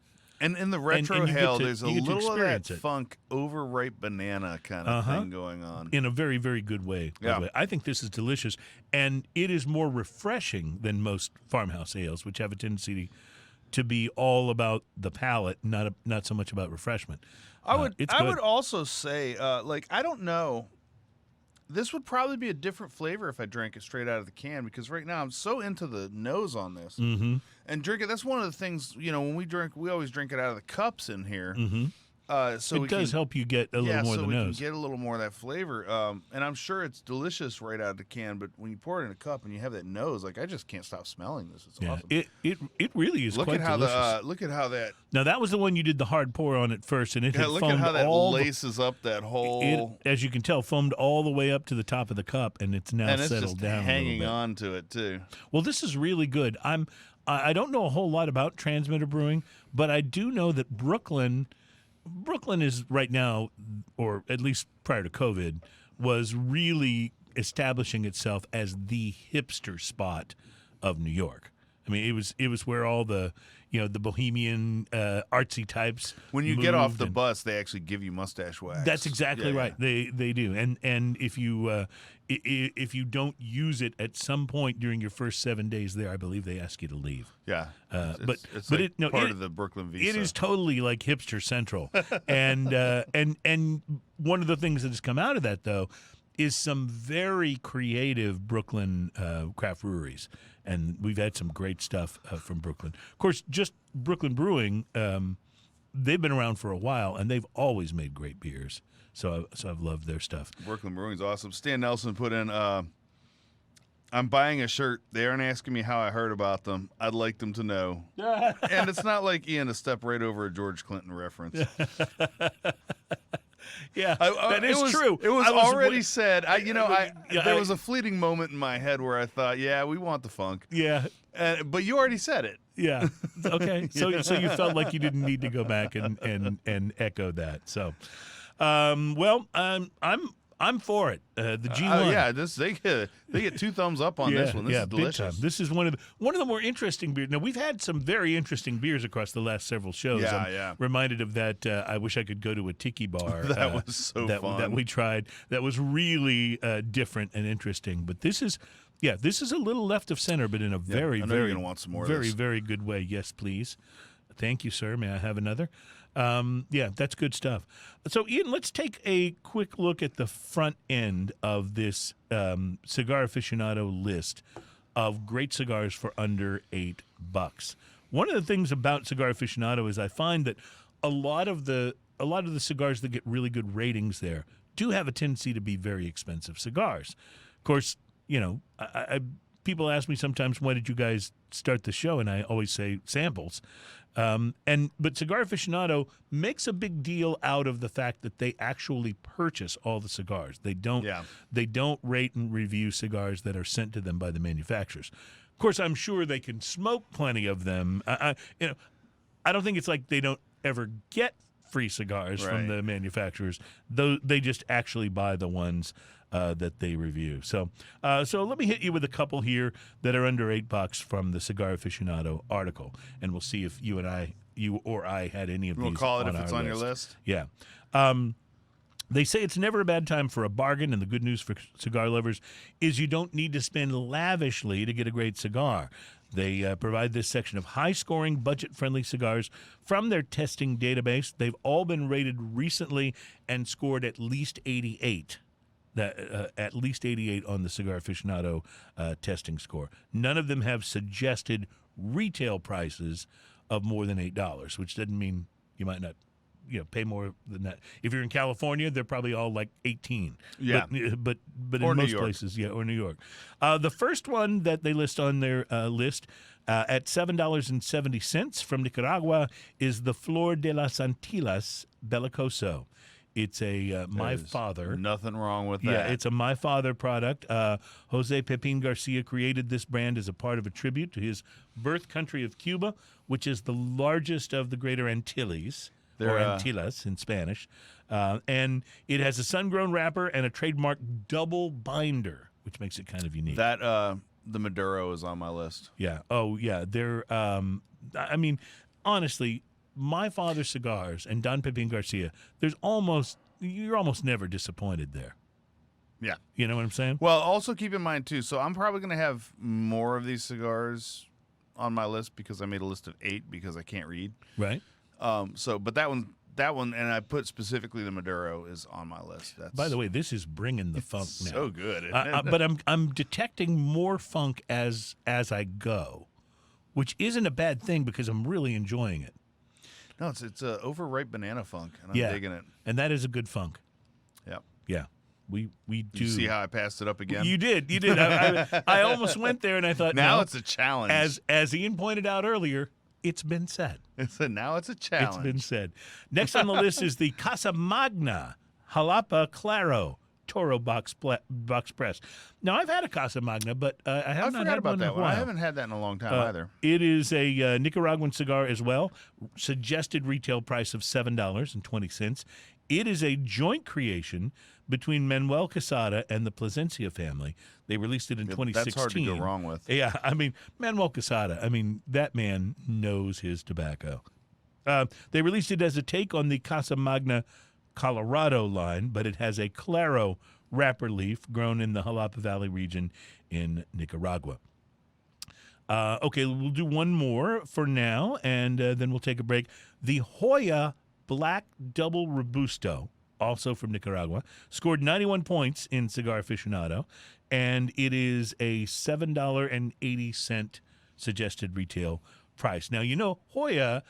And in the retro and you get hail, to- there's a you get to little of that experience it. funk, overripe banana kind of thing going on. In a very, very good way. by the way. I think this is delicious, and it is more refreshing than most farmhouse ales, which have a tendency to be all about the palate, not so much about refreshment. I would It's I good. would also say, I don't know. This would probably be a different flavor if I drank it straight out of the can because right now I'm so into the nose on this. Mm-hmm. And drink it. That's one of the things, when we drink, we always drink it out of the cups in here. Mm-hmm. So It does help you get a little more so of the we nose. can get a little more of that flavor. And I'm sure it's delicious right out of the can, but when you pour it in a cup and you have that nose, I just can't stop smelling this. It's awesome. It really is Look quite at how delicious. look at how that Now that was the one you did the hard pour on it first, and it had look at foamed how that all the- laces up that whole as you can tell, foamed all the way up to the top of the cup, and it's now and it's settled just down hanging a little bit. on to it too. Well, this is really good. I don't know a whole lot about Transmitter Brewing, but I do know that Brooklyn is right now, or at least prior to COVID, was really establishing itself as the hipster spot of New York. I mean, it was where all the the bohemian artsy types. When you get off moved the and- bus, they actually give you mustache wax. That's exactly Yeah, right. They do, and if you don't use it at some point during your first 7 days there, I believe they ask you to leave. Yeah, but it's but like it no part it, of the Brooklyn visa. It is totally like hipster central, and one of the things that has come out of that though is some very creative Brooklyn craft breweries, and we've had some great stuff from Brooklyn. Of course, just Brooklyn Brewing, they've been around for a while, and they've always made great beers. So I've loved their stuff. Brooklyn Brewing's awesome. Stan Nelson put in, I'm buying a shirt. They aren't asking me how I heard about them. I'd like them to know. And it's not like Ian to step right over a George Clinton reference. Yeah, that is true. It was already said. Yeah, there was a fleeting moment in my head where I thought, yeah, we want the funk. Yeah. But you already said it. Yeah. Okay. So you felt like you didn't need to go back and echo that. So, I'm for it. The G1. Yeah, they get 2 thumbs up on this one. This is big time. delicious. This is one of the more interesting beers. Now we've had some very interesting beers across the last several shows. Yeah, I'm yeah. reminded of that. I wish I could go to a tiki bar. That was so fun. That we tried. That was really different and interesting. But this is a little left of center, but in a very, I know you're very, gonna want some more of very, this. very good way. Yes, please. Thank you, sir. May I have another? Yeah, that's good stuff. So, Ian, let's take a quick look at the front end of this Cigar Aficionado list of great cigars for under $8. One of the things about Cigar Aficionado is I find that a lot of the cigars that get really good ratings there do have a tendency to be very expensive cigars. Of course, you know, people ask me sometimes, why did you guys start the show? And I always say samples. But Cigar Aficionado makes a big deal out of the fact that they actually purchase all the cigars. They don't rate and review cigars that are sent to them by the manufacturers. Of course, I'm sure they can smoke plenty of them. I don't think it's like they don't ever get free cigars from the manufacturers. Though they just actually buy the ones that they review. So let me hit you with a couple here that are under $8 from the Cigar Aficionado article, and we'll see if you or I had any of these. We'll call it on if it's our on your list. list. Yeah. They say it's never a bad time for a bargain, and the good news for cigar lovers is you don't need to spend lavishly to get a great cigar. They provide this section of high-scoring, budget-friendly cigars from their testing database. They've all been rated recently and scored at least 88. At least 88 on the Cigar Aficionado testing score. None of them have suggested retail prices of more than $8, which doesn't mean you might not pay more than that. If you're in California, they're probably all like 18. Yeah. But or in New most York. places, or New York. The first one that they list on their list at $7.70 from Nicaragua is the Flor de las Antillas Belicoso. It's a My Father. Nothing wrong with that. Yeah, it's a My Father product. Jose Pepin Garcia created this brand as a part of a tribute to his birth country of Cuba, which is the largest of the Greater Antilles, or Antillas in Spanish. And it has a sun-grown wrapper and a trademark double binder, which makes it kind of unique. That the Maduro is on my list. Yeah. Oh, yeah. They're. I mean, honestly, My Father cigars and Don Pepin Garcia. You're almost never disappointed there. Yeah. You know what I'm saying? Well, also keep in mind too. So I'm probably going to have more of these cigars on my list because I made a list of 8 because I can't read. Right. But that one, and I put specifically the Maduro is on my list. That's, By the way, this is bringing the funk now. so good. But I'm detecting more funk as I go, which isn't a bad thing because I'm really enjoying it. No, it's a overripe banana funk, and I'm digging it. And that is a good funk. Yeah. Yeah. We do. Did you see how I passed it up again? You did. I almost went there, and I thought, now no, it's a challenge. As Ian pointed out earlier, it's been said. Now it's a challenge. It's been said. Next on the list is the Casa Magna Jalapa Claro Toro box press. Now, I've had a Casa Magna, but I have not had about one that in a one. while. I haven't had that in a long time either. It is a Nicaraguan cigar as well. Suggested retail price of $7.20. It is a joint creation between Manuel Quesada and the Plasencia family. They released it in 2016. That's hard to go wrong with. Yeah, I mean, Manuel Quesada, that man knows his tobacco. They released it as a take on the Casa Magna Colorado line, but it has a Claro wrapper leaf grown in the Jalapa Valley region in Nicaragua. Okay, we'll do one more for now, and then we'll take a break. The Joya Black Double Robusto, also from Nicaragua, scored 91 points in Cigar Aficionado, and it is a $7.80 suggested retail price. Now, Joya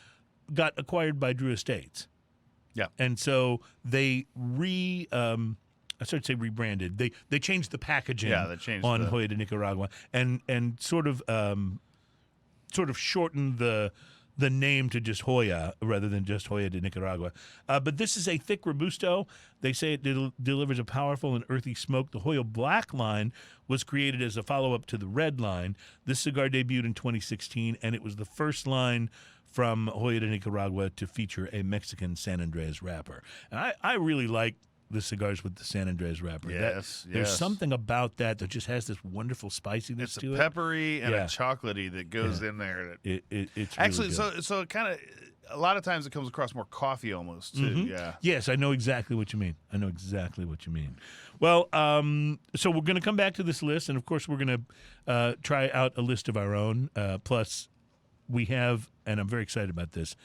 got acquired by Drew Estates. Yeah. And so they rebranded. They changed the packaging on Joya de Nicaragua and sort of shortened the name to just Joya rather than just Joya de Nicaragua. But this is a thick Robusto. They say it delivers a powerful and earthy smoke. The Joya Black line was created as a follow-up to the Red line. This cigar debuted in 2016, and it was the first line from Joya de Nicaragua to feature a Mexican San Andres wrapper. And I really like the cigars with the San Andres wrapper. Yes, There's something about that just has this wonderful spiciness to it. It's a peppery and a chocolatey that goes in there. It's actually really so it kind of a lot of times it comes across more coffee almost too. Mm-hmm. Yeah. Yes, I know exactly what you mean. Well, so we're going to come back to this list, and of course we're going to try out a list of our own. Plus, we have, and I'm very excited about this,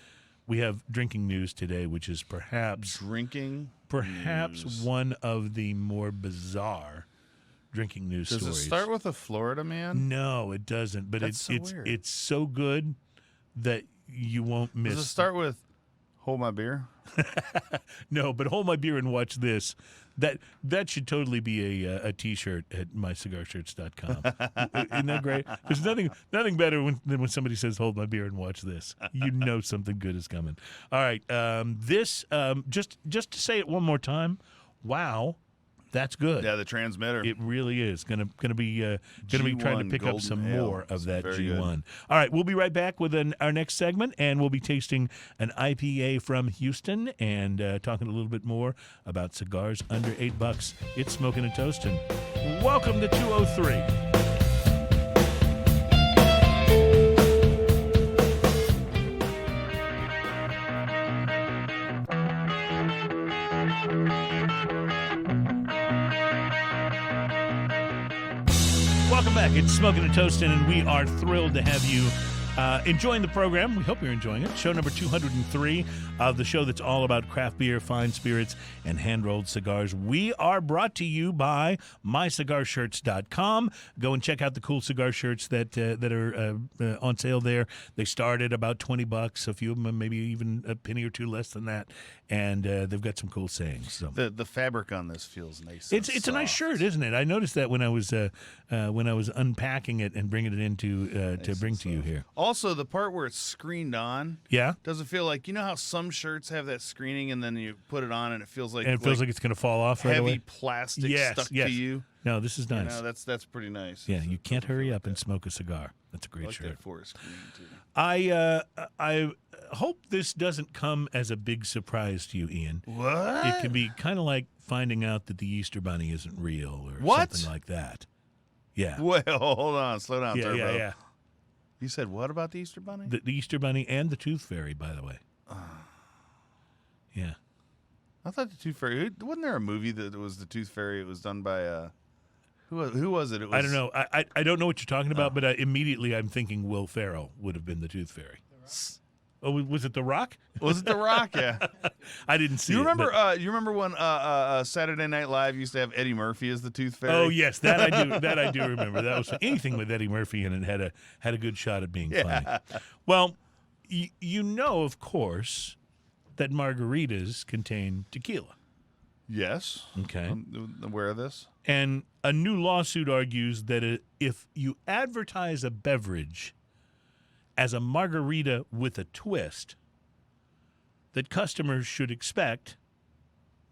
we have drinking news today, which is perhaps news. one of the more bizarre drinking news Does stories. it start with a Florida man? No, it doesn't. But That's so weird. it's so good that you won't miss. Does it start with "Hold my beer"? No, but hold my beer and watch this. That should totally be a T-shirt at mycigarshirts.com. Isn't that great? There's nothing better than when somebody says, "Hold my beer and watch this." You know something good is coming. All right, this just to say it one more time. Wow, that's good. Yeah, the transmitter. It really is gonna be trying to pick up some Golden Ale. more of It's that very G1. good. All right, we'll be right back with our next segment, and we'll be tasting an IPA from Houston and talking a little bit more about cigars under $8. It's Smoking and Toasting. Welcome to 203. Welcome back. It's Smoking and Toasting, and we are thrilled to have you enjoying the program. We hope you're enjoying it. Show number 203 of the show that's all about craft beer, fine spirits, and hand-rolled cigars. We are brought to you by mycigarshirts.com. Go and check out the cool cigar shirts that are on sale there. They start at about $20. A few of them maybe even a penny or two less than that. And they've got some cool sayings. So. The fabric on this feels nice. It's a nice shirt, isn't it? I noticed that when I was unpacking it and bringing it into to bring to you here. Also, the part where it's screened on, does it feel like, you know how some shirts have that screening and then you put it on and it feels like it's going to fall off right away? Heavy plastic stuck to you. No, this is nice. You know, that's pretty nice. Yeah, you can't hurry up and smoke a cigar. That's a great shirt. That forest green too. I hope this doesn't come as a big surprise to you, Ian. What? It can be kind of like finding out that the Easter Bunny isn't real or something like that. Yeah. Well, hold on. Slow down, Turbo. Yeah. You said what about the Easter Bunny? The Easter Bunny and the Tooth Fairy, by the way. Yeah. I thought the Tooth Fairy. Wasn't there a movie that was the Tooth Fairy? It was done by who was it? It was, I don't know. I don't know what you're talking about, but immediately I'm thinking Will Ferrell would have been the Tooth Fairy. Oh, was it The Rock? Was it The Rock? Yeah. I didn't see you it. Remember? You remember when Saturday Night Live used to have Eddie Murphy as the Tooth Fairy? Oh yes, that I do. That I do remember. That was anything with Eddie Murphy in it had a good shot at being funny. Well, you know, of course, that margaritas contain tequila. Yes. Okay. I'm aware of this. And a new lawsuit argues that if you advertise a beverage as a margarita with a twist, that customers should expect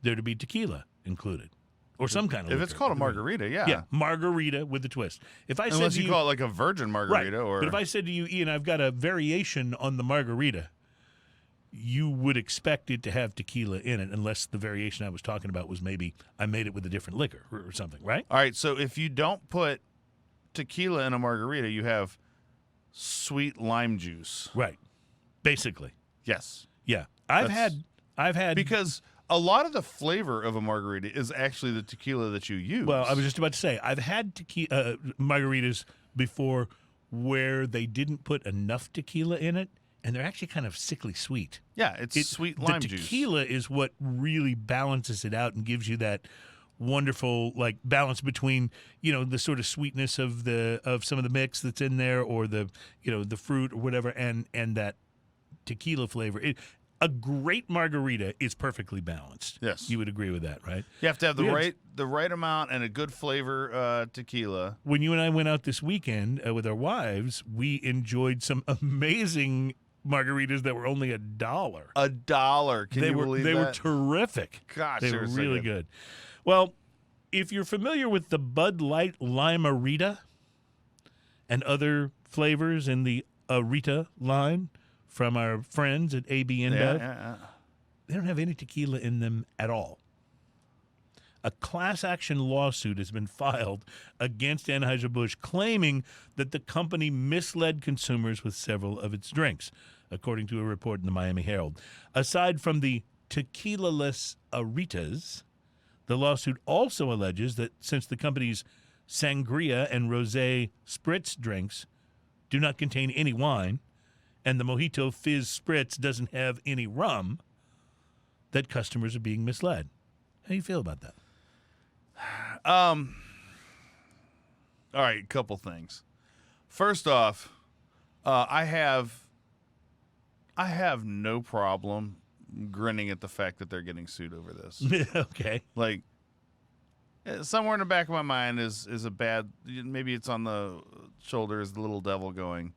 there to be tequila included or some kind of If liquor. it's called a margarita, yeah. Yeah, margarita with a twist. If I Unless said you call it like a virgin margarita, right, or but if I said to you, Ian, I've got a variation on the margarita, you would expect it to have tequila in it, unless the variation I was talking about was maybe I made it with a different liquor or something, right? All right, so if you don't put tequila in a margarita, you have sweet lime juice. Right. Basically. Yes. Yeah. I've had because a lot of the flavor of a margarita is actually the tequila that you use. Well, I was just about to say, I've had margaritas before where they didn't put enough tequila in it, and they're actually kind of sickly sweet. Yeah, it's sweet lime the juice. The tequila is what really balances it out and gives you that wonderful balance between the sort of sweetness of some of the mix that's in there, or the fruit or whatever, and that tequila flavor. A great margarita is perfectly balanced. Yes, you would agree with that, right? You have to have the right amount and a good flavor tequila. When you and I went out this weekend with our wives, we enjoyed some amazing margaritas that were only $1. $1. Can you believe that? They were terrific. Gosh, they were really good. Well, if you're familiar with the Bud Light Lime-A-Rita and other flavors in the Arita line from our friends at AB InBev, they don't have any tequila in them at all. A class action lawsuit has been filed against Anheuser-Busch, claiming that the company misled consumers with several of its drinks, according to a report in the Miami Herald. Aside from the tequila-less Aritas, the lawsuit also alleges that since the company's sangria and rosé spritz drinks do not contain any wine and the Mojito Fizz Spritz doesn't have any rum, that customers are being misled. How do you feel about that? All right, couple things. First off, I have no problem grinning at the fact that they're getting sued over this. Okay. Like, somewhere in the back of my mind is a bad, maybe it's on the shoulder, is the little devil going,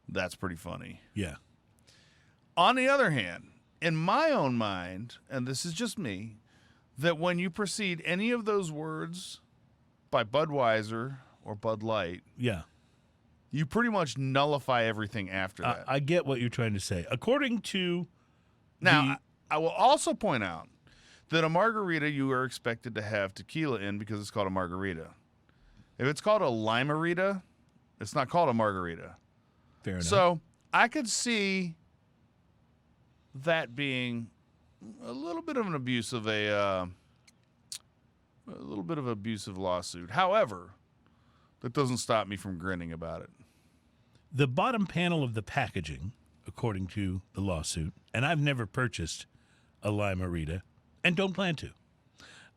that's pretty funny. Yeah. On the other hand, in my own mind, and this is just me, that when you precede any of those words by Budweiser or Bud Light, Yeah. you pretty much nullify everything after that. I get what you're trying to say. According to Now, I will also point out that a margarita, you are expected to have tequila in because it's called a margarita. If it's called a limerita, it's not called a margarita. Fair enough. So I could see that being a little bit of an abusive lawsuit. However, that doesn't stop me from grinning about it. The bottom panel of the packaging, according to the lawsuit, and I've never purchased a limerita and don't plan to,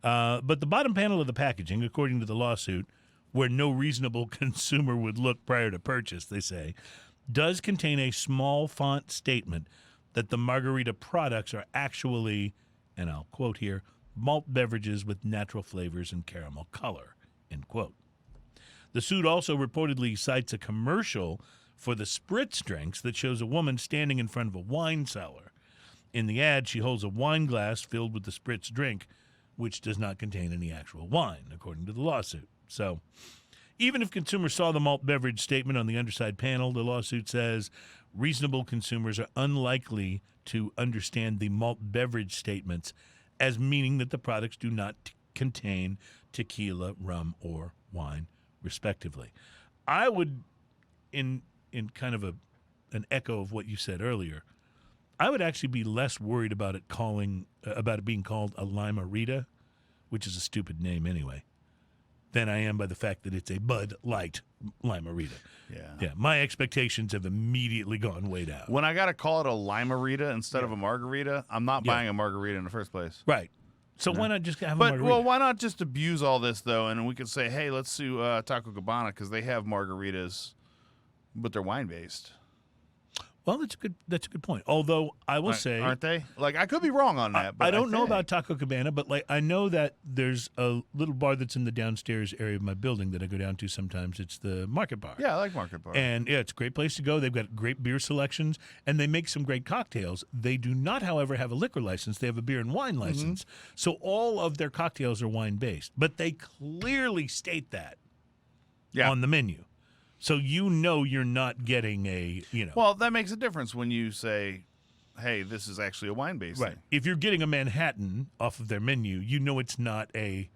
but the bottom panel of the packaging, according to the lawsuit, where no reasonable consumer would look prior to purchase, they say, does contain a small font statement that the margarita products are actually, and I'll quote here, malt beverages with natural flavors and caramel color, end quote. The suit also reportedly cites a commercial for the spritz drinks that shows a woman standing in front of a wine cellar. In the ad, she holds a wine glass filled with the spritz drink, which does not contain any actual wine, according to the lawsuit. So, even if consumers saw the malt beverage statement on the underside panel, the lawsuit says reasonable consumers are unlikely to understand the malt beverage statements as meaning that the products do not contain tequila, rum, or wine, respectively. I would, in kind of an echo of what you said earlier, I would actually be less worried about it being called a limerita, which is a stupid name anyway, than I am by the fact that it's a Bud Light limerita. Yeah. My expectations have immediately gone way down. When I got to call it a limerita instead of a margarita, I'm not buying a margarita in the first place. Right. So why not just have a But margarita? well, why not just abuse all this though, and we could say, hey, let's sue Taco Cabana because they have margaritas, but they're wine based. Well, that's a good point. Although I will say, aren't they? Like, I could be wrong on that. But I don't know think. about Taco Cabana, but like I know that there's a little bar that's in the downstairs area of my building that I go down to sometimes. It's the Market Bar. Yeah, I like Market Bar. And yeah, it's a great place to go. They've got great beer selections, and they make some great cocktails. They do not, however, have a liquor license. They have a beer and wine license. So all of their cocktails are wine-based. But they clearly state that on the menu. So you know you're not getting a, Well, that makes a difference when you say, hey, this is actually a wine-based thing. If you're getting a Manhattan off of their menu, you know it's not a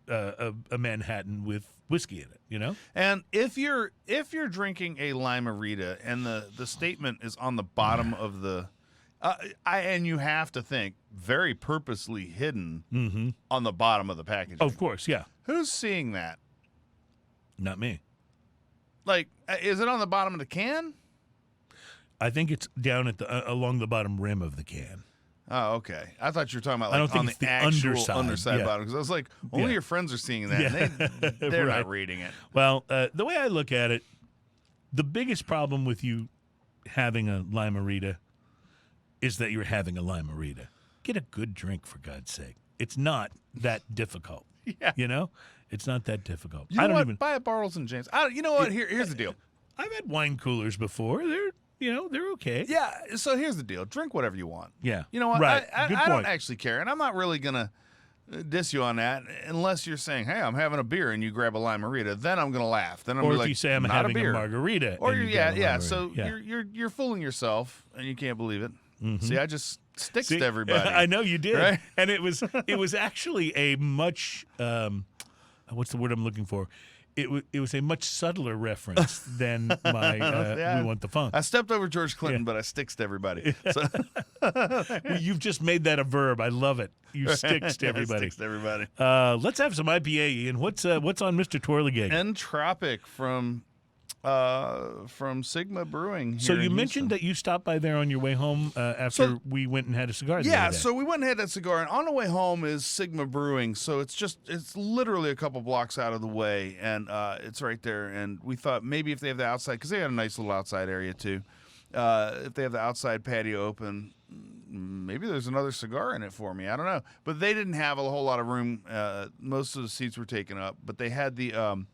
Manhattan with whiskey in it, And if you're drinking a limerita and the statement is on the bottom of the and you have to think very purposely hidden on the bottom of the packaging. Of course, yeah. Who's seeing that? Not me. Like, is it on the bottom of the can? I think it's down at the along the bottom rim of the can. Oh, okay. I thought you were talking about I don't think on it's the the actual underside, bottom. Because I was like, only your friends are seeing that. And they're not reading it. Well, the way I look at it, the biggest problem with you having a limerita is that you're having a limerita. Get a good drink, for God's sake. It's not that difficult. Yeah. It's not that difficult. You know what? Buy a Bartles and James. You know what? Here's the deal. I've had wine coolers before. They're okay. Yeah. So here's the deal. Drink whatever you want. Yeah. You know what? Right. I don't actually care, and I'm not really gonna diss you on that unless you're saying, "Hey, I'm having a beer," and you grab a limerita. Then I'm gonna laugh. Then I'm or gonna if be like, you say I'm not having a beer. margarita. Or and you grab a margarita. So you're fooling yourself, and you can't believe it. See, I just sticks See, to everybody. I know you did, right? And it was actually a much what's the word I'm looking for? It was a much subtler reference than my We Want the Funk. I stepped over George Clinton, but I sticks to everybody. So. You've just made that a verb. I love it. You sticks to everybody. Sticks to everybody. Let's have some IPA, Ian. What's on Mr. Twirligig? Entropic from From Sigma Brewing. So here you in mentioned Houston. that you stopped by there on your way home after we went and had a cigar. The Yeah, other day. so we went and had that cigar, and on the way home is Sigma Brewing. So it's literally a couple blocks out of the way, and it's right there. And we thought maybe if they have the outside, because they had a nice little outside area too. If they have the outside patio open, maybe there's another cigar in it for me. I don't know, but they didn't have a whole lot of room. Most of the seats were taken up, but they had the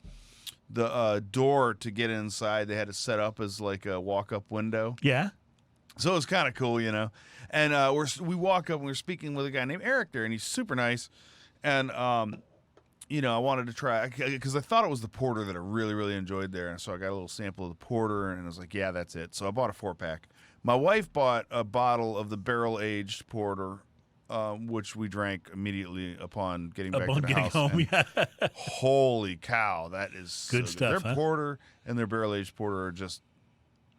door to get inside. They had it set up as like a walk-up window. Yeah. So it was kind of cool, you know. And we walk up and we're speaking with a guy named Eric there, and he's super nice. And you know, I wanted to try because I thought it was the porter that I really, really enjoyed there. And so I got a little sample of the porter, and I was like, yeah, that's it. So I bought a 4-pack. My wife bought a bottle of the barrel-aged porter, which we drank immediately upon getting back to the house. Home, yeah. Holy cow, that is Good so stuff, Their huh? porter and their barrel-aged porter are just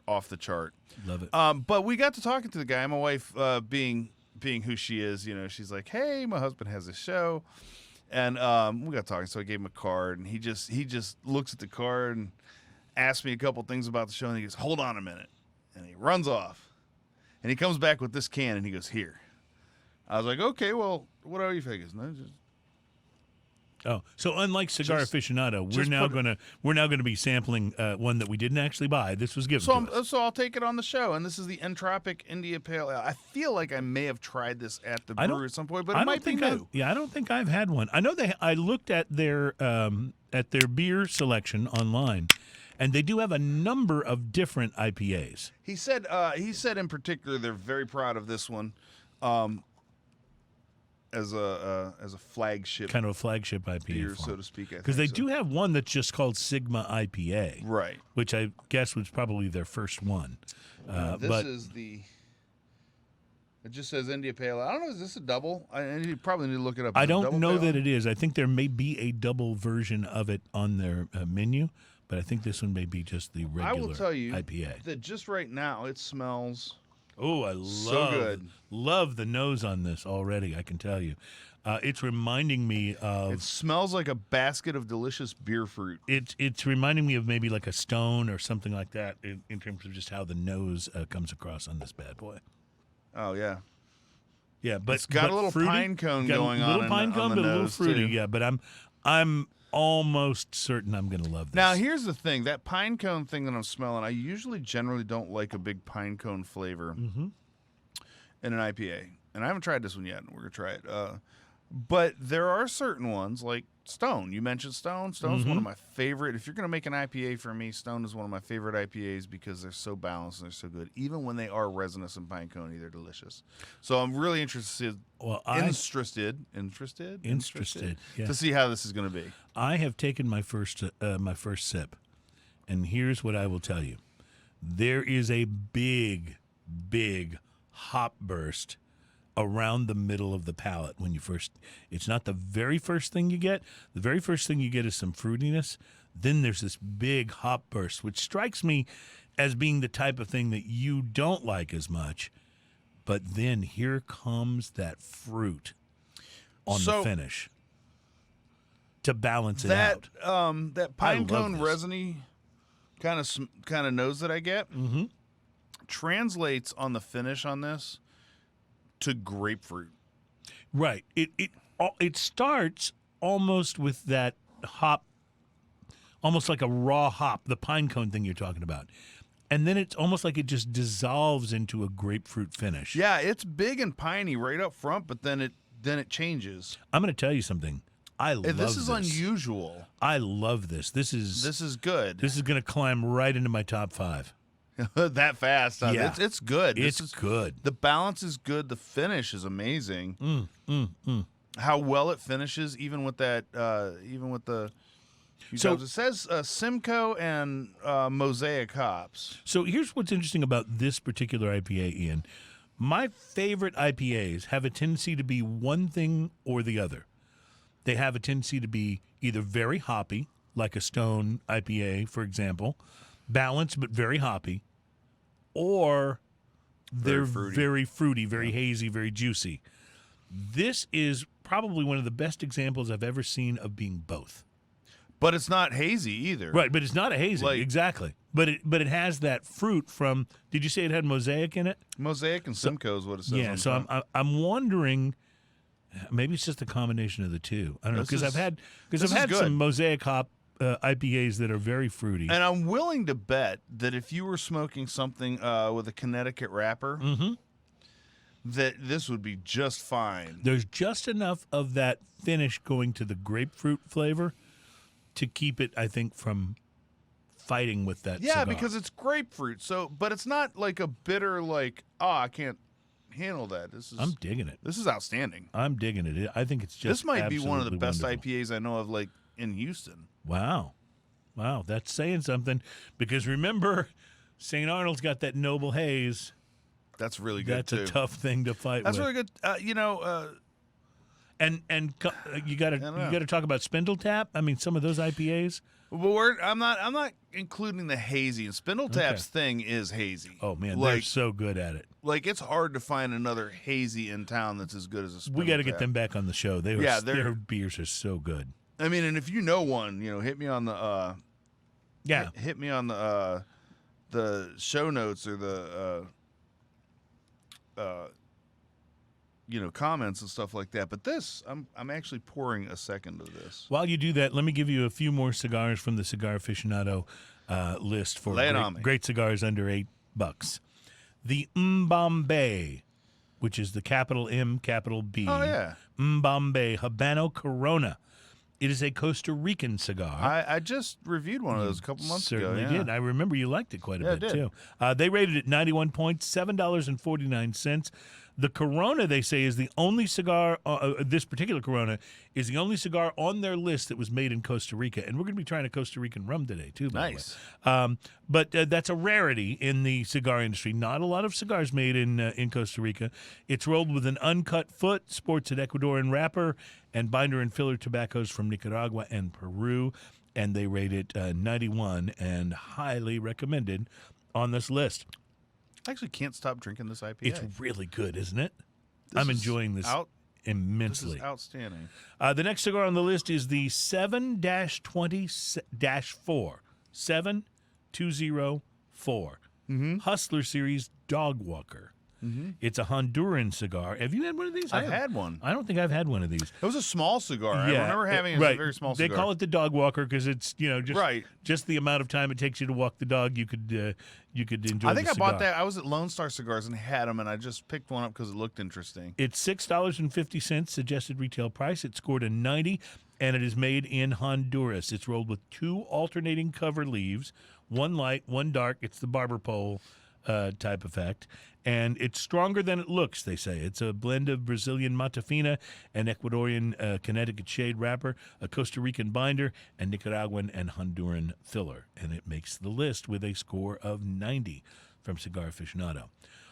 off the chart. Love it. But we got to talking to the guy. My wife, being who she is, you know, she's like, hey, my husband has a show. And we got talking, so I gave him a card, and he just looks at the card and asks me a couple things about the show, and he goes, hold on a minute. And he runs off. And he comes back with this can, and he goes, here. I was like, okay, well, what are you figures? No, just so unlike Cigar Aficionado, we're now gonna be sampling one that we didn't actually buy. This was given to us. So I'll take it on the show, and this is the Entropic India Pale Ale. I feel like I may have tried this at the brewery at some point, but it might be new. I don't think I've had one. I know I looked at their beer selection online, and they do have a number of different IPAs. He said in particular they're very proud of this one. As a flagship, kind of a flagship IPA, beer, so to speak. Because they do have one that's just called Sigma IPA, right? Which I guess was probably their first one. This is the. It just says India Pale Ale. I don't know. Is this a double? You probably need to look it up. I don't know that it is. I think there may be a double version of it on their menu, but I think this one may be just the regular. I will tell you IPA. that just right now it smells. Oh, I love the nose on this already, I can tell you. It's reminding me of... It smells like a basket of delicious beer fruit. It's reminding me of maybe like a Stone or something like that in terms of just how the nose comes across on this bad boy. Oh, yeah. Yeah, but it's got a little fruity, pine cone going on. A little pine cone, on the but a little nose, fruity, too. yeah. But I'm almost certain I'm going to love this. Now, here's the thing. That pine cone thing that I'm smelling, I generally don't like a big pine cone flavor in an IPA. And I haven't tried this one yet. We're going to try it. But there are certain ones, like Stone. You mentioned Stone. Stone's one of my favorite. If you're going to make an IPA for me, Stone is one of my favorite IPAs because they're so balanced and they're so good. Even when they are resinous and pine coney, they're delicious. So I'm really interested yeah. to see how this is going to be. I have taken my first sip, and here's what I will tell you. There is a big hop burst around the middle of the palate when you first. It's not the very first thing you get. The very first thing you get is some fruitiness. Then there's this big hop burst, which strikes me as being the type of thing that you don't like as much. But then here comes that fruit on the finish to balance it out. That pine cone resiny kind of nose that I get translates on the finish on this to grapefruit. Right. It starts almost with that hop, almost like a raw hop, the pine cone thing you're talking about. And then it's almost like it just dissolves into a grapefruit finish. Yeah, it's big and piney right up front, but then it changes. I'm going to tell you something. I love this. This is unusual. I love this. This is good. This is going to climb right into my top 5. That fast. Yeah. It's good. It's good. The balance is good. The finish is amazing. How well it finishes, even with that, So it says Simcoe and Mosaic hops. So here's what's interesting about this particular IPA, Ian. My favorite IPAs have a tendency to be one thing or the other. They have a tendency to be either very hoppy, like a Stone IPA, for example, balanced but very hoppy, or they're very fruity, very hazy, very juicy. This is probably one of the best examples I've ever seen of being both. But it's not hazy either. Right, but it's not a hazy. Exactly. but it has that fruit from. Did you say it had Mosaic in it? Mosaic and Simcoe is what it says. Yeah. on So top. I'm wondering. Maybe it's just a combination of the two. I don't know This because I've is- had this is some good. Mosaic hop IPAs that are very fruity. And I'm willing to bet that if you were smoking something with a Connecticut wrapper, that this would be just fine. There's just enough of that finish going to the grapefruit flavor to keep it, I think, from fighting with that. Yeah, cigar. because it's grapefruit. So, but it's not like a bitter, like, oh, I can't handle that. I'm digging it. This is outstanding. I'm digging it. I think it's just. This might be one of the absolutely best wonderful. IPAs I know of, like in Houston. Wow, that's saying something. Because remember, St. Arnold's got that noble haze. That's really good. That's too. a tough thing to fight That's with. really good. You got to talk about Spindle Tap. I mean, some of those IPAs. But I'm not including the hazy. And Spindle Tap's thing is hazy. Oh man, like, they're so good at it. Like it's hard to find another hazy in town that's as good as a Spindle We got to Tap. get them back on the show. Their beers are so good. I mean, and if you know one, hit me on the hit me on the show notes or the comments and stuff like that. But this, I'm actually pouring a second of this. While you do that, let me give you a few more cigars from the Cigar Aficionado list for Lay it on me. great cigars under $8. The Mbambe, which is the capital M, capital B. Oh yeah, Mbambe Habano Corona. It is a Costa Rican cigar. I just reviewed one of those a couple months ago. Certainly Yeah. did. I remember you liked it quite a Yeah, I bit, did. too. They rated it 91 points, $7.49. The Corona, they say, is the only cigar, this particular Corona, is the only cigar on their list that was made in Costa Rica. And we're going to be trying a Costa Rican rum today, too, by Nice. the way. But that's a rarity in the cigar industry. Not a lot of cigars made in Costa Rica. It's rolled with an uncut foot, sports an Ecuadorian wrapper, and binder and filler tobaccos from Nicaragua and Peru. And they rate it 91 and highly recommended on this list. I actually can't stop drinking this IPA. It's really good, isn't it? This I'm is enjoying this This immensely. is outstanding. The next cigar on the list is the 7-20-4. 7204. Hustler Series Dog Walker. It's a Honduran cigar. Have you had one of these? I've had one. I don't think I've had one of these. It was a small cigar. I remember having right. a very small They cigar. call it the dog walker because it's just Right. just the amount of time it takes you to walk the dog. You could enjoy. I think the I bought cigar. that. I was at Lone Star Cigars and had them, and I just picked one up because it looked interesting. It's $6.50 suggested retail price. It scored a 90, and it is made in Honduras. It's rolled with 2 alternating cover leaves, one light, one dark. It's the barber pole type effect. And it's stronger than it looks, they say. It's a blend of Brazilian Matafina, an Ecuadorian Connecticut shade wrapper, a Costa Rican binder, and Nicaraguan and Honduran filler. And it makes the list with a score of 90 from Cigar Aficionado.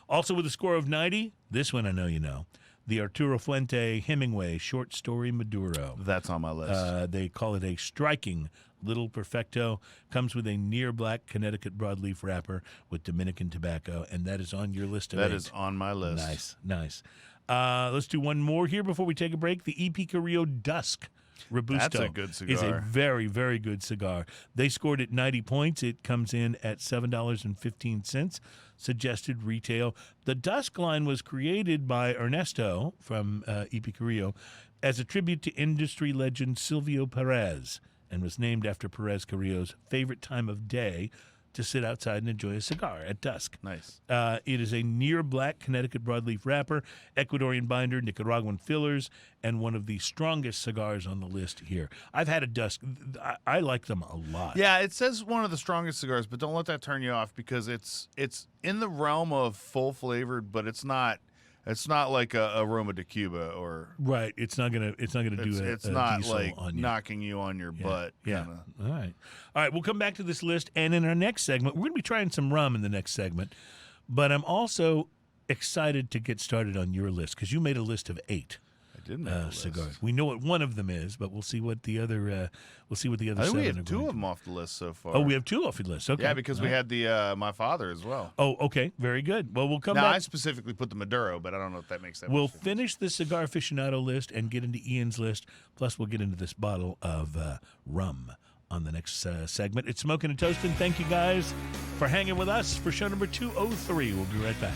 Also with a score of 90, this one I know you know, the Arturo Fuente Hemingway short story Maduro. That's on my list. They call it a striking little perfecto. Comes with a near black Connecticut broadleaf wrapper with Dominican tobacco, and that is on your list of That 8. is on my list. Nice. Let's do one more here before we take a break. The EP Carrillo Dusk Robusto. That's a good Is a cigar. very, very good cigar. They scored it 90 points. It comes in at $7.15 suggested retail. The Dusk line was created by Ernesto from EP Carrillo as a tribute to industry legend Silvio Perez and was named after Perez Carrillo's favorite time of day to sit outside and enjoy a cigar at dusk. Nice. It is a near black Connecticut broadleaf wrapper, Ecuadorian binder, Nicaraguan fillers, and one of the strongest cigars on the list here. I've had a Dusk. I like them a lot. Yeah, it says one of the strongest cigars, but don't let that turn you off because it's in the realm of full flavored, but it's not like a Roma de Cuba or Right. It's not gonna do it's a not diesel like on you. knocking you on your butt. Yeah. kinda. All right. We'll come back to this list, and in our next segment, we're going to be trying some rum in the next segment. But I'm also excited to get started on your list because you made a list of 8 I did make a list. cigars. We know what one of them is, but we'll see what the other. We'll see what the other I think 7 we are have 2 going of to them off the list so far. be. Oh, we have 2 off the list. Okay. Yeah, because we All right. had the my father as well. Oh, okay. Very good. Well, we'll come Now, back. I specifically put the Maduro, but I don't know if that makes that We'll much difference. finish the Cigar Aficionado list and get into Ian's list. Plus, we'll get into this bottle of rum on the next segment. It's Smoking and Toasting. Thank you guys for hanging with us for show number 203. We'll be right back.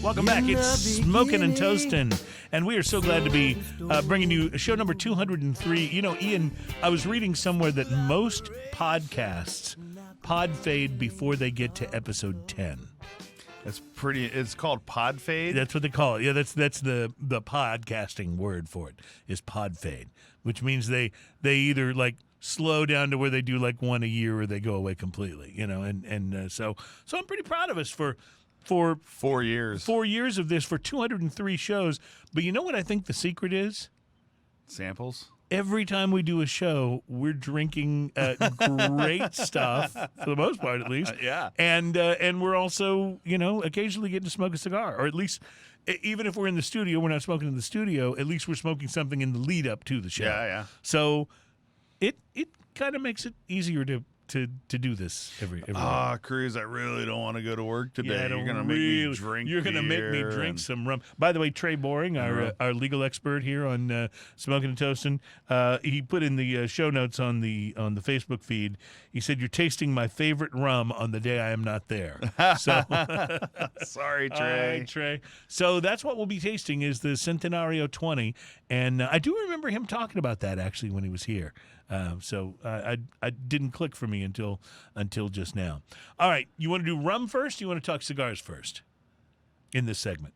Welcome back. It's Smoking and Toasting, and we are so glad to be bringing you show number 203. You know, Ian, I was reading somewhere that most podcasts pod fade before they get to episode 10. That's pretty. It's called pod fade. That's what they call it. Yeah, that's the podcasting word for it is pod fade, which means they either like slow down to where they do like one a year or they go away completely. You know, and so I'm pretty proud of us for 4 years. 4 years of this for 203 shows. But you know what I think the secret is? Samples. Every time we do a show, we're drinking great stuff, for the most part at least. Yeah. And we're also, you know, occasionally getting to smoke a cigar. Or at least, even if we're in the studio, we're not smoking in the studio, at least we're smoking something in the lead up to the show. Yeah. So it kind of makes it easier to do this every Cruz, I really don't want to go to work today. Yeah, you're gonna make me drink. You're gonna make me drink some rum. By the way, Trey Boring, our legal expert here on Smoking and Toasting, he put in the show notes on the Facebook feed. He said, "You're tasting my favorite rum on the day I am not there." So sorry, Trey. All right, Trey. So that's what we'll be tasting is the Centenario 20, and I do remember him talking about that actually when he was here. So I didn't click for me until just now. All right, you want to do rum first? Or you want to talk cigars first in this segment?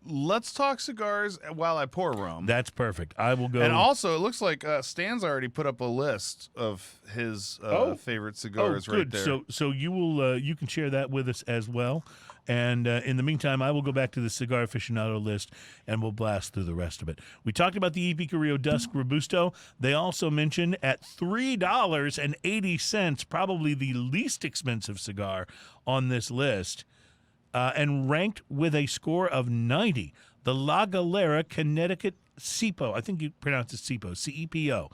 Let's talk cigars while I pour rum. That's perfect. I will go. And also, it looks like Stan's already put up a list of his favorite cigars right there. So you will you can share that with us as well. And in the meantime, I will go back to the Cigar Aficionado list, and we'll blast through the rest of it. We talked about the Epicurio Dusk Robusto. They also mentioned at $3.80, probably the least expensive cigar on this list, and ranked with a score of 90, the La Galera Connecticut Cepo. I think you pronounce it Cepo, C-E-P-O.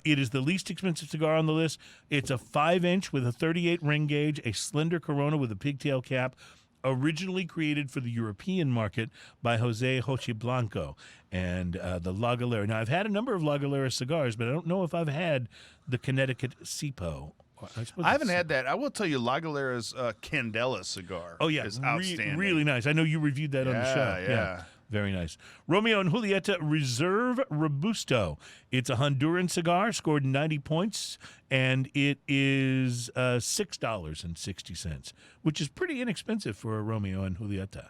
It is the least expensive cigar on the list. It's a 5-inch with a 38 ring gauge, a slender Corona with a pigtail cap, originally created for the European market by Jose Hochiblanco and the La Galera. Now, I've had a number of La Galera cigars, but I don't know if I've had the Connecticut Cepo. I haven't had that. I will tell you, La Galera's Candela cigar is outstanding. Really nice. I know you reviewed that on the show. Yeah. Very nice. Romeo and Julieta Reserve Robusto. It's a Honduran cigar, scored 90 points, and it is $6.60, which is pretty inexpensive for a Romeo and Julieta.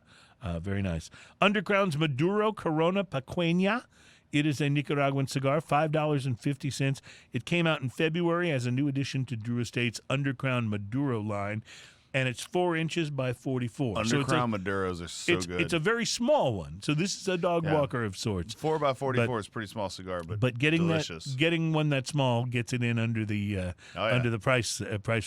Very nice. Underground's Maduro Corona Paqueña. It is a Nicaraguan cigar, $5.50. It came out in February as a new addition to Drew Estate's Underground Maduro line. And it's 4 inches by 44. Undercrown Maduros are so good. It's a very small one. So this is a dog walker of sorts. 4 by 44 is a pretty small cigar, but getting delicious. Getting one that small gets it in under the price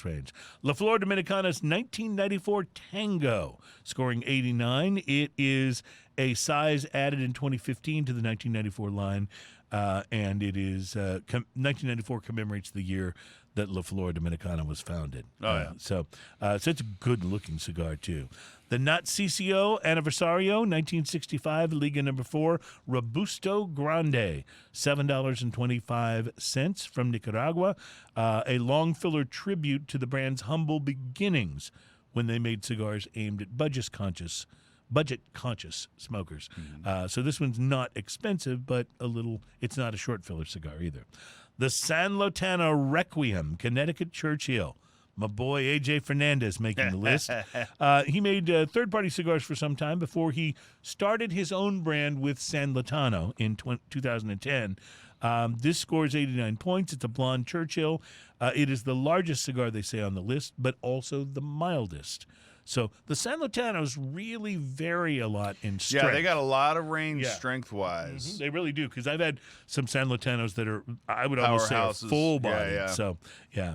range. La Flor Dominicana's 1994 Tango, scoring 89. It is a size added in 2015 to the 1994 line, and it is 1994 commemorates the year that La Flor Dominicana was founded. So it's a good-looking cigar, too. The Nat CCO Aniversario, 1965, Liga number 4, Robusto Grande, $7.25 from Nicaragua. A long filler tribute to the brand's humble beginnings when they made cigars aimed at budget-conscious smokers. Mm-hmm. So this one's not expensive, but it's not a short filler cigar either. The San Lotano Requiem, Connecticut Churchill. My boy A.J. Fernandez making the list. He made third-party cigars for some time before he started his own brand with San Lotano in 2010. This scores 89 points. It's a blonde Churchill. It is the largest cigar, they say, on the list, but also the mildest. So the San Lotanos really vary a lot in strength. Yeah, they got a lot of range strength-wise. Mm-hmm. They really do, because I've had some San Lotanos that are, I would almost say, are full-bodied. Yeah. So, yeah.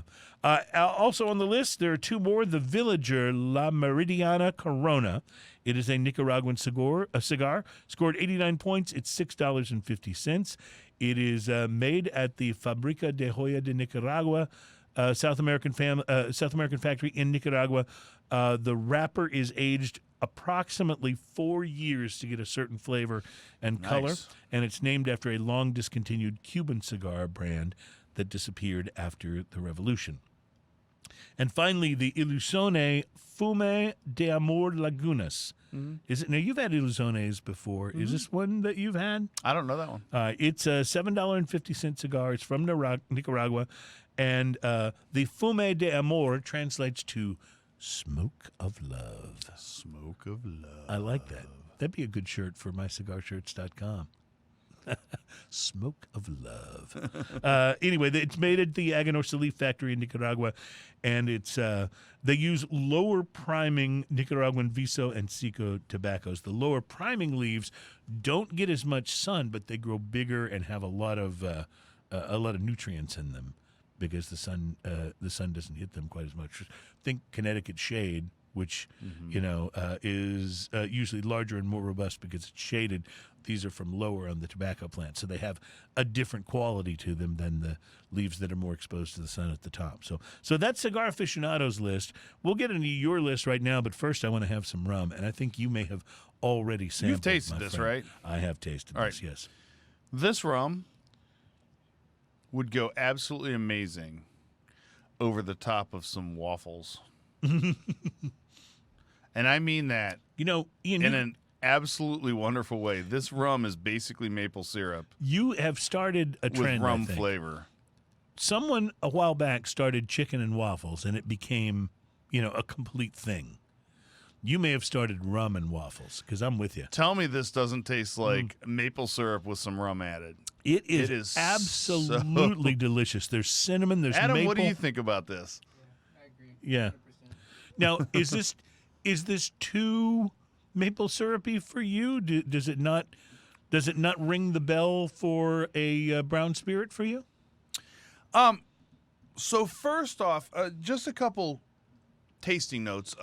Also on the list, there are 2 more. The Villager La Meridiana Corona. It is a Nicaraguan cigar, scored 89 points. It's $6.50. It is made at the Fábrica de Joya de Nicaragua, South American factory in Nicaragua. The wrapper is aged approximately 4 years to get a certain flavor and color, and it's named after a long discontinued Cuban cigar brand that disappeared after the revolution. And finally, the Ilusone Fume de Amor Lagunas. Is it now? You've had Ilusones before. Is this one that you've had? I don't know that one. It's a $7.50 cigar. It's from Nicaragua, and the Fume de Amor translates to smoke of love. Smoke of love. I like that. That'd be a good shirt for mycigarshirts.com. Smoke of love. Anyway, it's made at the Aganor Salif factory in Nicaragua, and it's they use lower priming Nicaraguan Viso and Seco tobaccos. The lower priming leaves don't get as much sun, but they grow bigger and have a lot of nutrients in them because the sun doesn't hit them quite as much. Think Connecticut shade, which is usually larger and more robust because it's shaded. These are from lower on the tobacco plant, so they have a different quality to them than the leaves that are more exposed to the sun at the top. So that's Cigar Aficionado's list. We'll get into your list right now, but first I want to have some rum, and I think you may have already sampled. You've tasted this, right? I have tasted this, yes. This rum would go absolutely amazing over the top of some waffles. And I mean that Ian, in an absolutely wonderful way. This rum is basically maple syrup. You have started a trend with rum I think. flavor. Someone a while back started chicken and waffles, and it became, a complete thing. You may have started rum and waffles, because I'm with you. Tell me this doesn't taste like maple syrup with some rum added. It is absolutely delicious. There's cinnamon, there's Adam, maple. what do you think about this? Yeah, I agree. Yeah. 100%. Now, is this too maple syrupy for you? Does it not ring the bell for a brown spirit for you? So first off, just a couple tasting notes,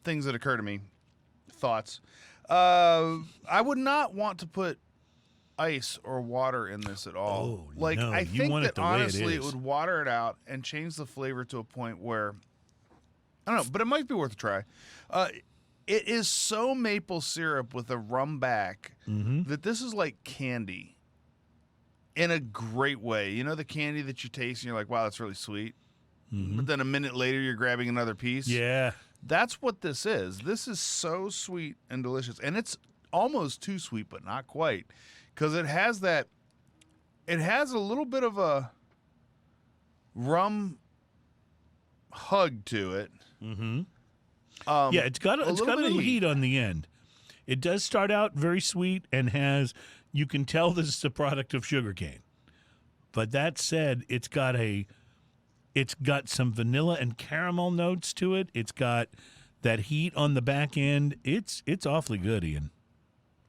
things that occur to me, thoughts. I would not want to put ice or water in this at all. Oh, no, I you think want it that the way it honestly it is. would water it out and change the flavor to a point where I don't know, but it might be worth a try. It is so maple syrup with a rum back that this is like candy in a great way. You know the candy that you taste and you're like, wow, that's really sweet. But then a minute later you're grabbing another piece. Yeah. That's what this is. This is so sweet and delicious. And it's almost too sweet, but not quite. Because it has a little bit of a rum hug to it. Yeah, it's got a little bit little of heat on the end. It does start out very sweet and you can tell this is a product of sugarcane. But that said, it's got some vanilla and caramel notes to it. It's got that heat on the back end. It's awfully good, Ian.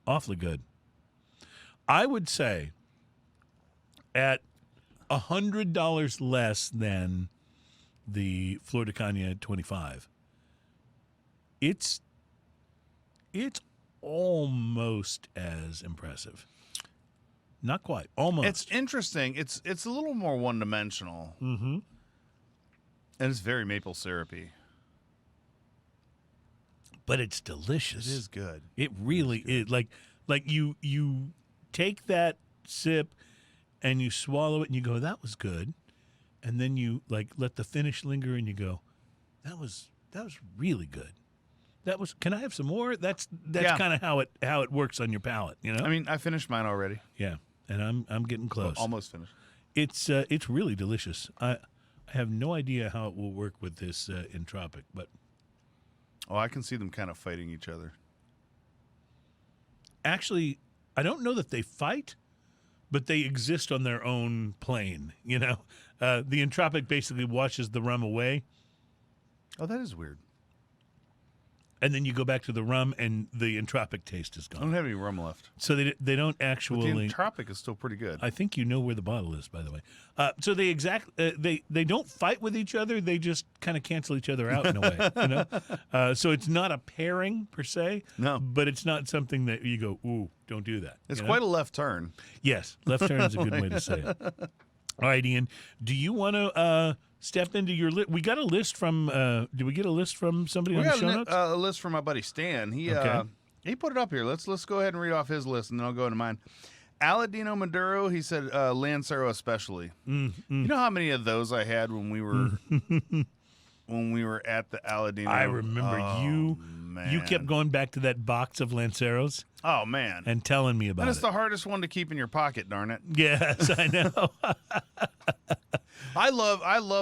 Awfully good. I would say at $100 less than the Flor de Caña 25, it's almost as impressive. Not quite. Almost. It's interesting. It's a little more one-dimensional. And it's very maple syrupy. But it's delicious. It is good. It really is. Like you take that sip and you swallow it and you go, that was good. And then you let the finish linger and you go, that was really good. Can I have some more? That's Yeah. kind of how it works on your palate, I mean, I finished mine already. Yeah. And I'm getting close. Well, almost finished. It's really delicious. I have no idea how it will work with this Entropic, but Oh, I can see them kind of fighting each other. actually, I don't know that they fight, but they exist on their own plane. The Entropic basically washes the rum away, Oh, that is weird. and then you go back to the rum, and the Entropic taste is I gone. don't have any rum left. So they don't But actually. the Entropic is still pretty good. I think you know where the bottle is, by the way. So they don't fight with each other. They just kind of cancel each other out in a way. You know, so it's not a pairing per se. No. but it's not something that you go, ooh, don't do that. It's you know? quite a left turn. Yes, left turn is a good way to say it. All right, Ian, do you want to step into your list? We got a list from. Did we get a list from somebody on the show notes? A list from my buddy Stan. He put it up here. Let's go ahead and read off his list, and then I'll go into mine. Aladino Maduro, he said Lancero especially. You know how many of those I had when we were when we were at the Aladino? I remember you. Man. You kept going back to that box of Lanceros Oh man, and telling me about and it's it. the hardest one to keep in your pocket. Darn it! Yes, I know. I love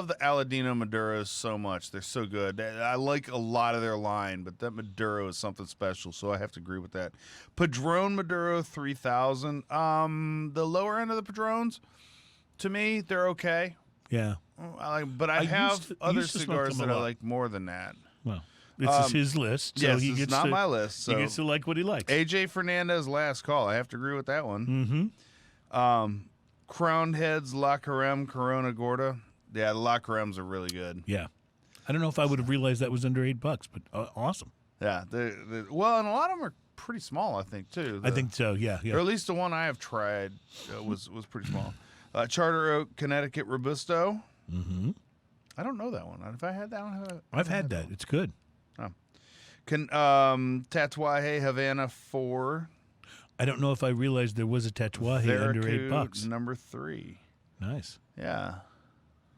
the Aladino Maduros so much. They're so good. I like a lot of their line, but that Maduro is something special, so I have to agree with that. Padron Maduro 3000. The lower end of the Padrones, to me, they're okay. Yeah. But I have other used to smoke cigars them that a I lot. like more than that. Well, this is his list, so yes, he it's gets not to, my list. So he gets to like what he likes. AJ Fernandez, last call. I have to agree with that one. Crowned Heads, La Carême, Corona Gorda. Yeah, the La Carêmes are really good. Yeah. I don't know if I would have realized that was under $8, but awesome. Yeah, well, and a lot of them are pretty small, I think, too. I think so. Yeah. Or at least the one I have tried was pretty small. Charter Oak, Connecticut Robusto. I don't know that one. If I had that one, I've had that. It's good. Tatuaje Havana 4. I don't know if I realized there was a Tatuaje under $8. Number 3. Nice. Yeah.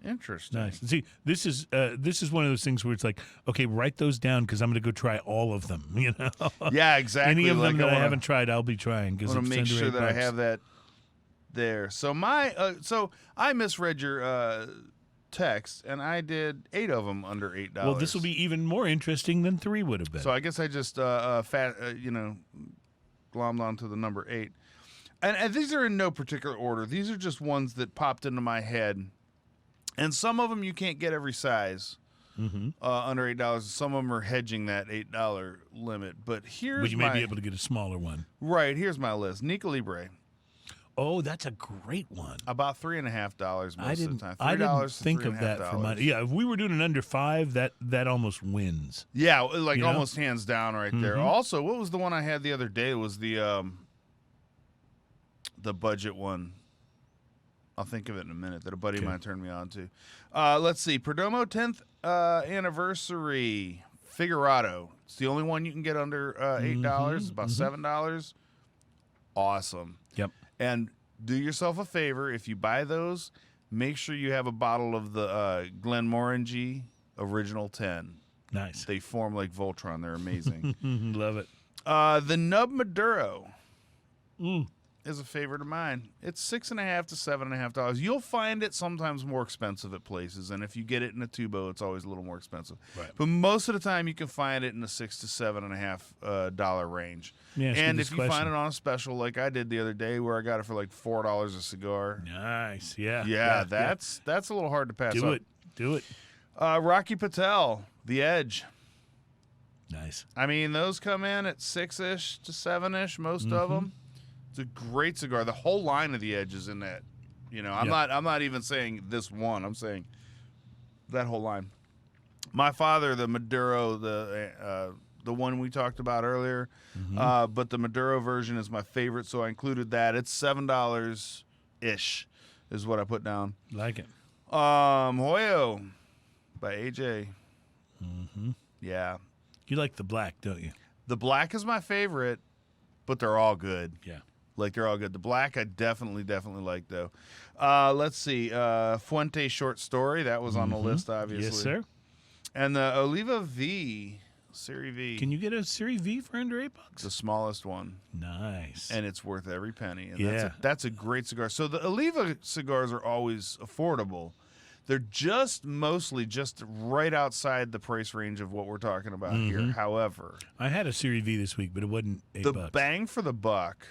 Interesting. Nice. See, this is one of those things where it's like, okay, write those down because I'm going to go try all of them. You know? Yeah, exactly. Any of them Like that I haven't tried, I'll be trying because I it's want to make under sure $8. that I have that there. So so I misread your text, and I did 8 of them under $8. Well, this will be even more interesting than 3 would have been. So I guess I just glommed onto the number 8, and these are in no particular order. These are just ones that popped into my head, and some of them you can't get every size under $8. Some of them are hedging that $8 limit. But you may be able to get a smaller one. Right, here's my list. Nica Libre. Oh, that's a great one. About $3.50 most of the time. I didn't $3 to think of that for mine. Yeah, if we were doing an under 5, that almost wins. Yeah, like You know? almost hands down right there. Also, what was the one I had the other day? It was the budget one. I'll think of it in a minute. That a buddy of mine turned me on to. Let's see, Perdomo 10th anniversary Figurado. It's the only one you can get under $8. It's about $7. Awesome. Yep. And do yourself a favor, if you buy those, make sure you have a bottle of the Glenmorangie Original 10. Nice. They form like Voltron. They're amazing. Love it. The Nub Maduro is a favorite of mine. It's $6.50 to $7.50. You'll find it sometimes more expensive at places, and if you get it in a tubo, it's always a little more expensive. Right. But most of the time, you can find it in the $6 to $7.50 dollar range. Yeah, and if you find it on a special, like I did the other day, where I got it for like $4 a cigar. Nice. Yeah. Yeah, that's a little hard to pass up. Do it. Rocky Patel, The Edge. Nice. I mean, those come in at 6-ish to 7-ish, most of them. It's a great cigar. The whole line of The Edge is in that. You know, I'm not even saying this one. I'm saying that whole line. My father, the Maduro, the one we talked about earlier, but the Maduro version is my favorite, so I included that. It's $7-ish is what I put down. Like it. Hoyo by AJ. Yeah. You like the black, don't you? The black is my favorite, but they're all good. Yeah. Like, they're all good. The black I definitely like, though. Let's see. Fuente Short Story. That was on the list, obviously. Yes, sir. And the Oliva V, Series V. Can you get a Series V for under $8? The smallest one. Nice. And it's worth every penny. And Yeah. that's a great cigar. So the Oliva cigars are always affordable. They're mostly just right outside the price range of what we're talking about here. However, I had a Series V this week, but it wasn't $8. the bang for the buck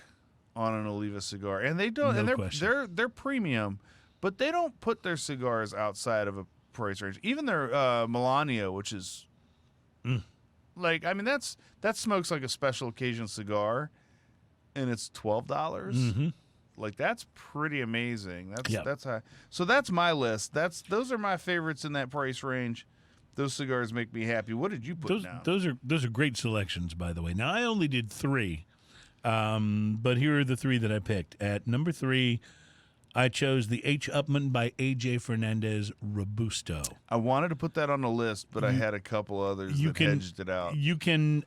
on an Oliva cigar, and they don't, No and question. they're premium, but they don't put their cigars outside of a price range. Even their Melania, which is Like, I mean, that smokes like a special occasion cigar, and it's $12. Mm-hmm. Like, that's pretty amazing. Yep. That's high. So that's my list. Those are my favorites in that price range. Those cigars make me happy. What did you put down? Those are great selections, by the way. Now, I only did 3, but here are the 3 that I picked. At number 3, I chose the H. Upmann by A.J. Fernandez Robusto. I wanted to put that on the list, but I had a couple others that hedged it out. You can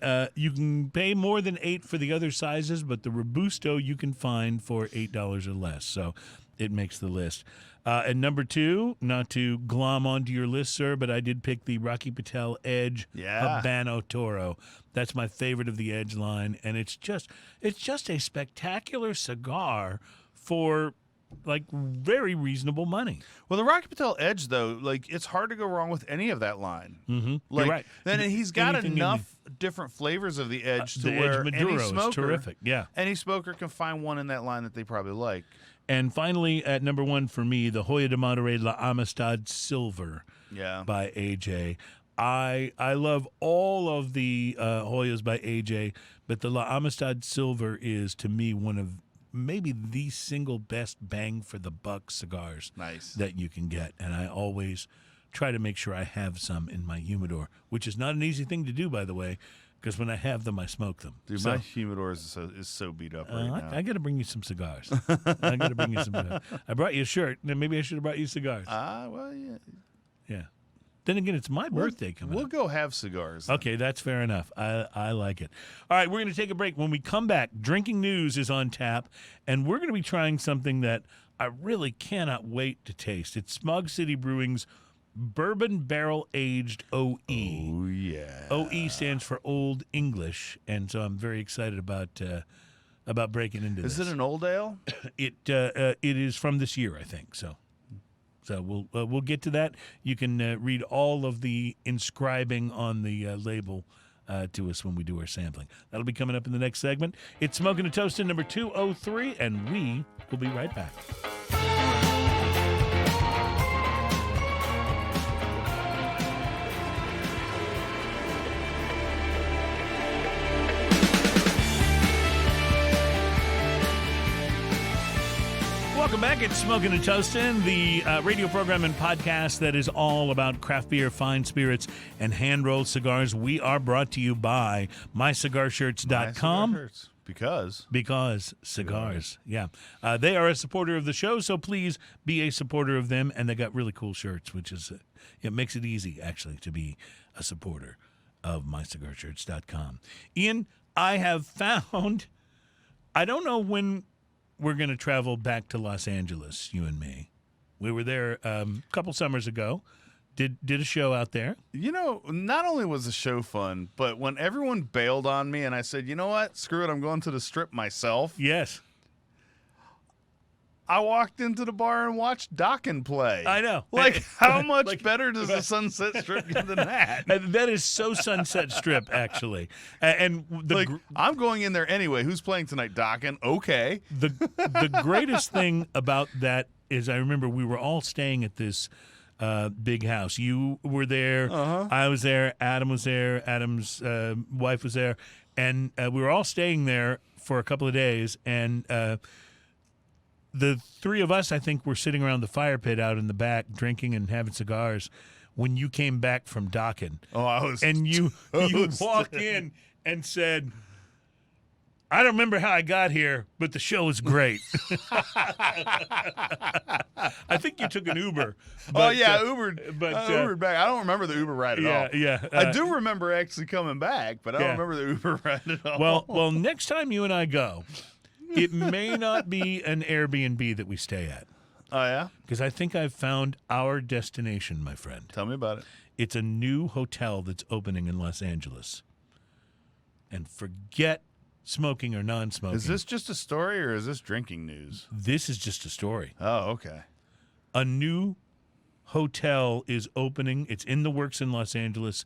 pay more than $8 for the other sizes, but the Robusto you can find for $8 or less. So it makes the list. And number 2, not to glom onto your list, sir, but I did pick the Rocky Patel Edge Habano Toro. That's my favorite of the Edge line, and it's just a spectacular cigar for like very reasonable money. Well, the Rocky Patel Edge, though, like, it's hard to go wrong with any of that line. Mm-hmm. Like, You're right. Then he's got Anything enough different flavors of the Edge to the where Edge Maduro any is smoker, terrific. Yeah. any smoker can find one in that line that they probably like. And finally, at number 1 for me, the Hoya de Monterrey La Amistad Silver by AJ. I love all of the Hoyas by AJ, but the La Amistad Silver is, to me, one of maybe the single best bang for the buck cigars that you can get. And I always try to make sure I have some in my humidor, which is not an easy thing to do, by the way, because when I have them, I smoke them. Dude, my humidor is so beat up right now. I got to bring you some cigars. I got to bring you some cigars. I brought you a shirt. Then maybe I should have brought you cigars. Well, yeah. Yeah. Then again, it's my birthday coming up. We'll go have cigars. Okay, that's fair enough. I like it. All right, we're going to take a break. When we come back, Drinking News is on tap, and we're going to be trying something that I really cannot wait to taste. It's Smog City Brewing's Bourbon Barrel Aged OE. Oh, yeah. OE stands for Old English, and so I'm very excited about breaking into this. Is it an old ale? It is from this year, I think, so. So we'll get to that. You can read all of the inscribing on the label to us when we do our sampling. That'll be coming up in the next segment. It's Smoking a Toast in number 203, and we will be right back. Welcome back. It's Smoking and Toastin', the radio program and podcast that is all about craft beer, fine spirits, and hand-rolled cigars. We are brought to you by MyCigarShirts.com. Because cigars. Yeah. They are a supporter of the show, so please be a supporter of them. And they got really cool shirts, which is it makes it easy, actually, to be a supporter of MyCigarShirts.com. Ian, I have found, I don't know when we're going to travel back to Los Angeles, you and me. We were there a couple summers ago. Did a show out there. You know, not only was the show fun, but when everyone bailed on me and I said, you know what, screw it, I'm going to the Strip myself. Yes. I walked into the bar and watched Dokken play. I know. Like, how much better does the Sunset Strip get than that? That is so Sunset Strip, actually. And I'm going in there anyway. Who's playing tonight? Dokken. Okay. The greatest thing about that is I remember we were all staying at this big house. You were there. Uh-huh. I was there. Adam was there. Adam's wife was there. And we were all staying there for a couple of days. And the three of us, I think, were sitting around the fire pit out in the back drinking and having cigars when you came back from Dokken. Oh, I was. And you walked in and said, I don't remember how I got here, but the show was great. I think you took an Uber. But, Ubered. Ubered back. I don't remember the Uber ride at all. Yeah. I do remember actually coming back, but I don't remember the Uber ride at all. Well, next time you and I go, it may not be an Airbnb that we stay at. Oh, yeah? Because I think I've found our destination, my friend. Tell me about it. It's a new hotel that's opening in Los Angeles. And forget smoking or non-smoking. Is this just a story or is this drinking news? This is just a story. Oh, okay. A new hotel is opening. It's in the works in Los Angeles,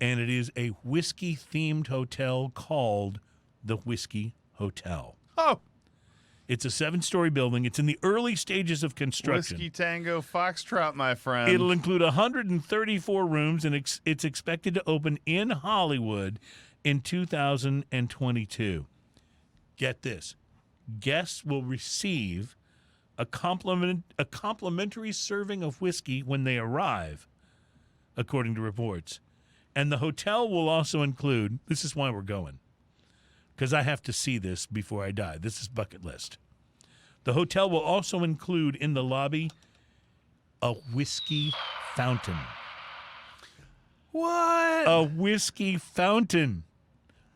and it is a whiskey-themed hotel called the Whiskey Hotel. Oh. It's a 7-story building. It's in the early stages of construction. Whiskey Tango Foxtrot, my friend. It'll include 134 rooms, and it's expected to open in Hollywood in 2022. Get this. Guests will receive a complimentary serving of whiskey when they arrive, according to reports. And the hotel will also include, this is why we're going, because I have to see this before I die. This is bucket list. The hotel will also include in the lobby a whiskey fountain. What? A whiskey fountain.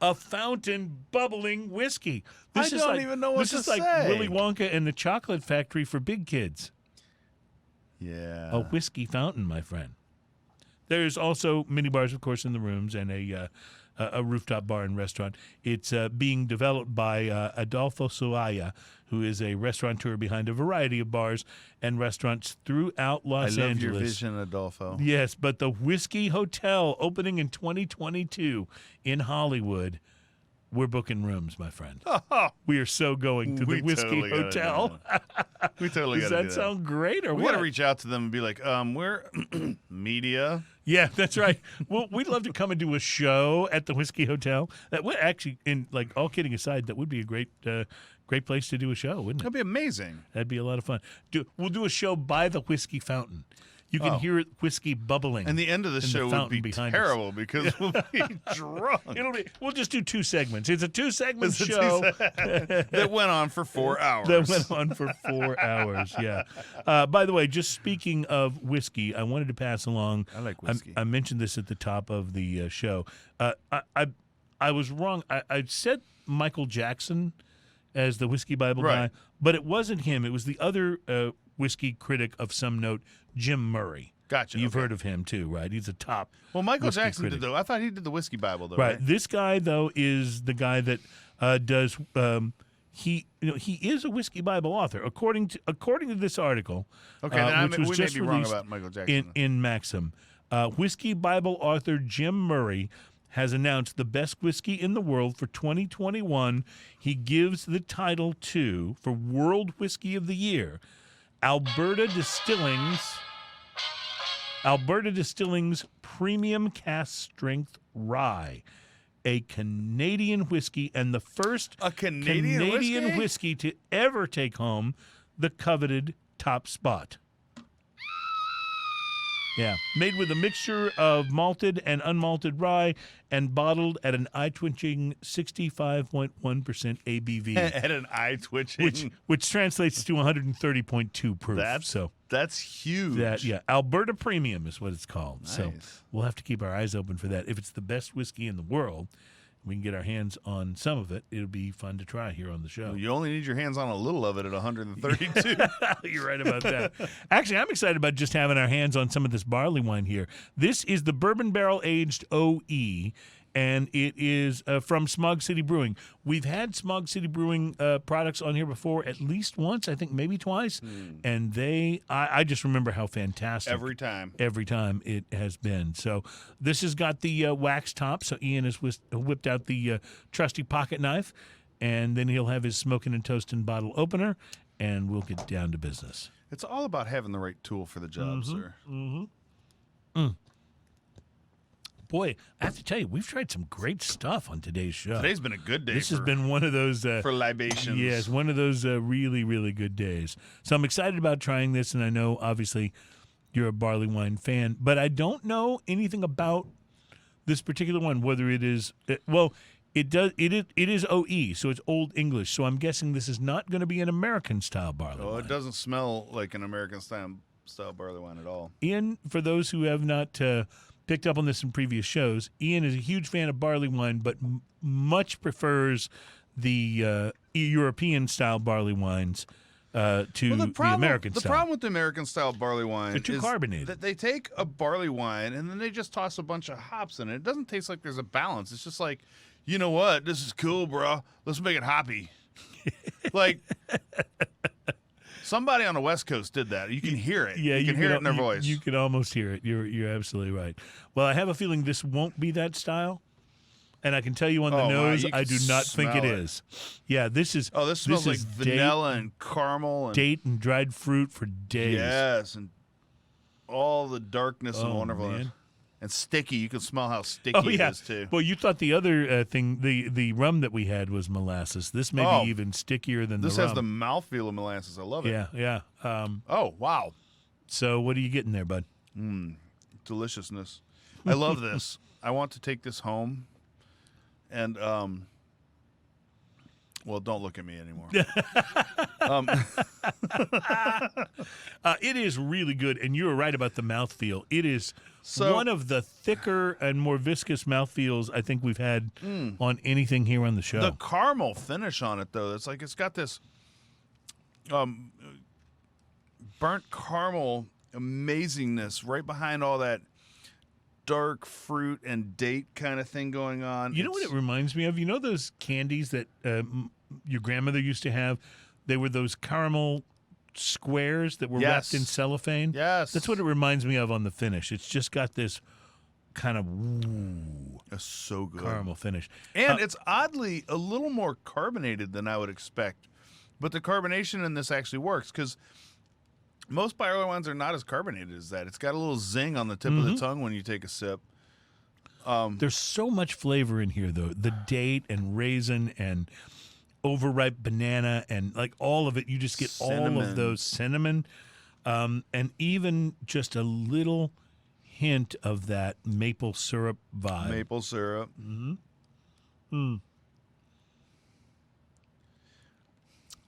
A fountain bubbling whiskey. I don't even know what to This is like say. Willy Wonka and the Chocolate Factory for big kids. Yeah. A whiskey fountain, my friend. There's also mini bars, of course, in the rooms and a rooftop bar and restaurant. It's being developed by Adolfo Soaya, who is a restaurateur behind a variety of bars and restaurants throughout Los I love Angeles. your vision, Adolfo. Yes, but the Whiskey Hotel opening in 2022 in Hollywood. We're booking rooms, my friend. We are so going to the Whiskey totally gotta do Hotel. We totally Does got to do that sound great or We what? got to reach out to them and be like, we're media. Yeah, that's right. Well, we'd love to come and do a show at the Whiskey Hotel. That would actually, in like all kidding aside, that would be a great place to do a show, wouldn't it? That'd be amazing. That'd be a lot of fun. We'll do a show by the whiskey fountain. You can hear whiskey bubbling. And the end of the in show would fountain be behind terrible because we'll be drunk. We'll just do 2 segments. It's a 2-segment It's a show that went on for 4 hours. that went on for 4 hours. Yeah. By the way, just speaking of whiskey, I wanted to pass along. I like whiskey. I mentioned this at the top of the show. I was wrong. I said Michael Jackson as the Whiskey Bible Right. guy, but it wasn't him. It was the other whiskey critic of some note, Jim Murray. Gotcha. You've okay. heard of him too, right? He's a top. Well, Michael whiskey Jackson critic. did though. I thought he did the Whiskey Bible though. Right. Right. This guy though is the guy that does. He is a Whiskey Bible author according to this article. Okay, then which was we may just be wrong released about Michael Jackson. in Maxim. Whiskey Bible author Jim Murray has announced the best whiskey in the world for 2021. He gives the title to, for World Whiskey of the Year, Alberta Distilling's Premium Cask Strength Rye, a Canadian whiskey and the first A Canadian whiskey to ever take home the coveted top spot. Yeah, made with a mixture of malted and unmalted rye and bottled at an eye-twitching 65.1% ABV, At an eye twitching. which translates to 130.2 proof. That's huge. Alberta Premium is what it's called. So Nice. we'll have to keep our eyes open for that. If it's the best whiskey in the world, we can get our hands on some of it. It'll be fun to try here on the show. You only need your hands on a little of it at 132. You're right about that. Actually, I'm excited about just having our hands on some of this barley wine here. This is the Bourbon Barrel Aged OE, and it is from Smog City Brewing. We've had Smog City Brewing products on here before at least once, I think maybe twice, and I just remember how fantastic Every time. it has been. So this has got the wax top, so Ian has whipped out the trusty pocket knife, and then he'll have his smoking and toasting bottle opener, and we'll get down to business. It's all about having the right tool for the job, sir. Boy, I have to tell you, we've tried some great stuff on today's show. Today's been a good day This has been one of those for libations. yes, one of those really, really good days. So I'm excited about trying this, and I know obviously you're a barley wine fan, but I don't know anything about this particular one. Whether it is it is OE, so it's Old English. So I'm guessing this is not going to be an American style barley Oh, wine. it doesn't smell like an American style barley wine at all. Ian, for those who have not picked up on this in previous shows, Ian is a huge fan of barley wine, but much prefers the European-style barley wines to the American style. The problem with the American style barley wine They're too is carbonated. that they take a barley wine and then they just toss a bunch of hops in it. It doesn't taste like there's a balance. It's just like, you know what? This is cool, bro. Let's make it hoppy. Like, somebody on the West Coast did that. You can hear it. Yeah, you can hear it in their voice. You can almost hear it. You're absolutely right. Well, I have a feeling this won't be that style. And I can tell you on the Oh, wow, nose, you I can do not think it smell it. is. Yeah, this is. Oh, this smells like is vanilla and caramel and date and dried fruit for days. yes, and all the darkness and Oh, wonderfulness. man. And sticky. You can smell how sticky Oh it yeah. is too. Well, you thought the other thing, the rum that we had was molasses. This may Oh. be even stickier than This the has rum. the mouthfeel of molasses. I love it. Yeah. Oh, wow. So what are you getting there, bud? Deliciousness. I love this. I want to take this home and well, don't look at me anymore. It is really good, and you were right about the mouthfeel. It is So- one of the thicker and more viscous mouthfeels I think we've had on anything here on the show. The caramel finish on it, though, it's like it's got this burnt caramel amazingness right behind all that dark fruit and date kind of thing going on. You know what it reminds me of? You know those candies that your grandmother used to have? They were those caramel squares that were wrapped in Yes. cellophane. Yes. That's what it reminds me of on the finish. It's just got this kind of It's so good. caramel finish. And it's oddly a little more carbonated than I would expect. But the carbonation in this actually works because most barley wines are not as carbonated as that. It's got a little zing on the tip of the tongue when you take a sip. There's so much flavor in here, though. The date and raisin and overripe banana and like all of it. You just get all Cinnamon. of those cinnamon and even just a little hint of that maple syrup vibe. Maple syrup.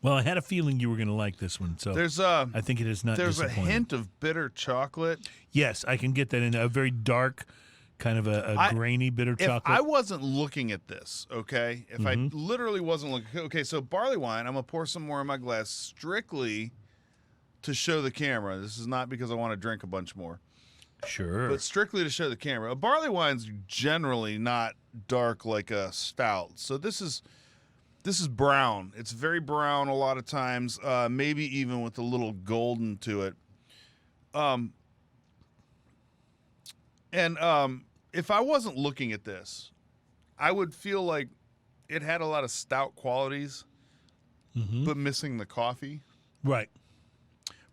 Well, I had a feeling you were going to like this one, so There's I think it is not there's a disappointing. hint of bitter chocolate. Yes, I can get that in a very dark, kind of a grainy bitter If chocolate. I wasn't looking at this, okay, if I literally wasn't looking, okay, so barley wine, I'm gonna pour some more in my glass strictly to show the camera. This is not because I want to drink a bunch more, Sure. but strictly to show the camera. A barley wine's generally not dark like a stout, so this is brown. It's very brown a lot of times, maybe even with a little golden to it. If I wasn't looking at this, I would feel like it had a lot of stout qualities, but missing the coffee. Right.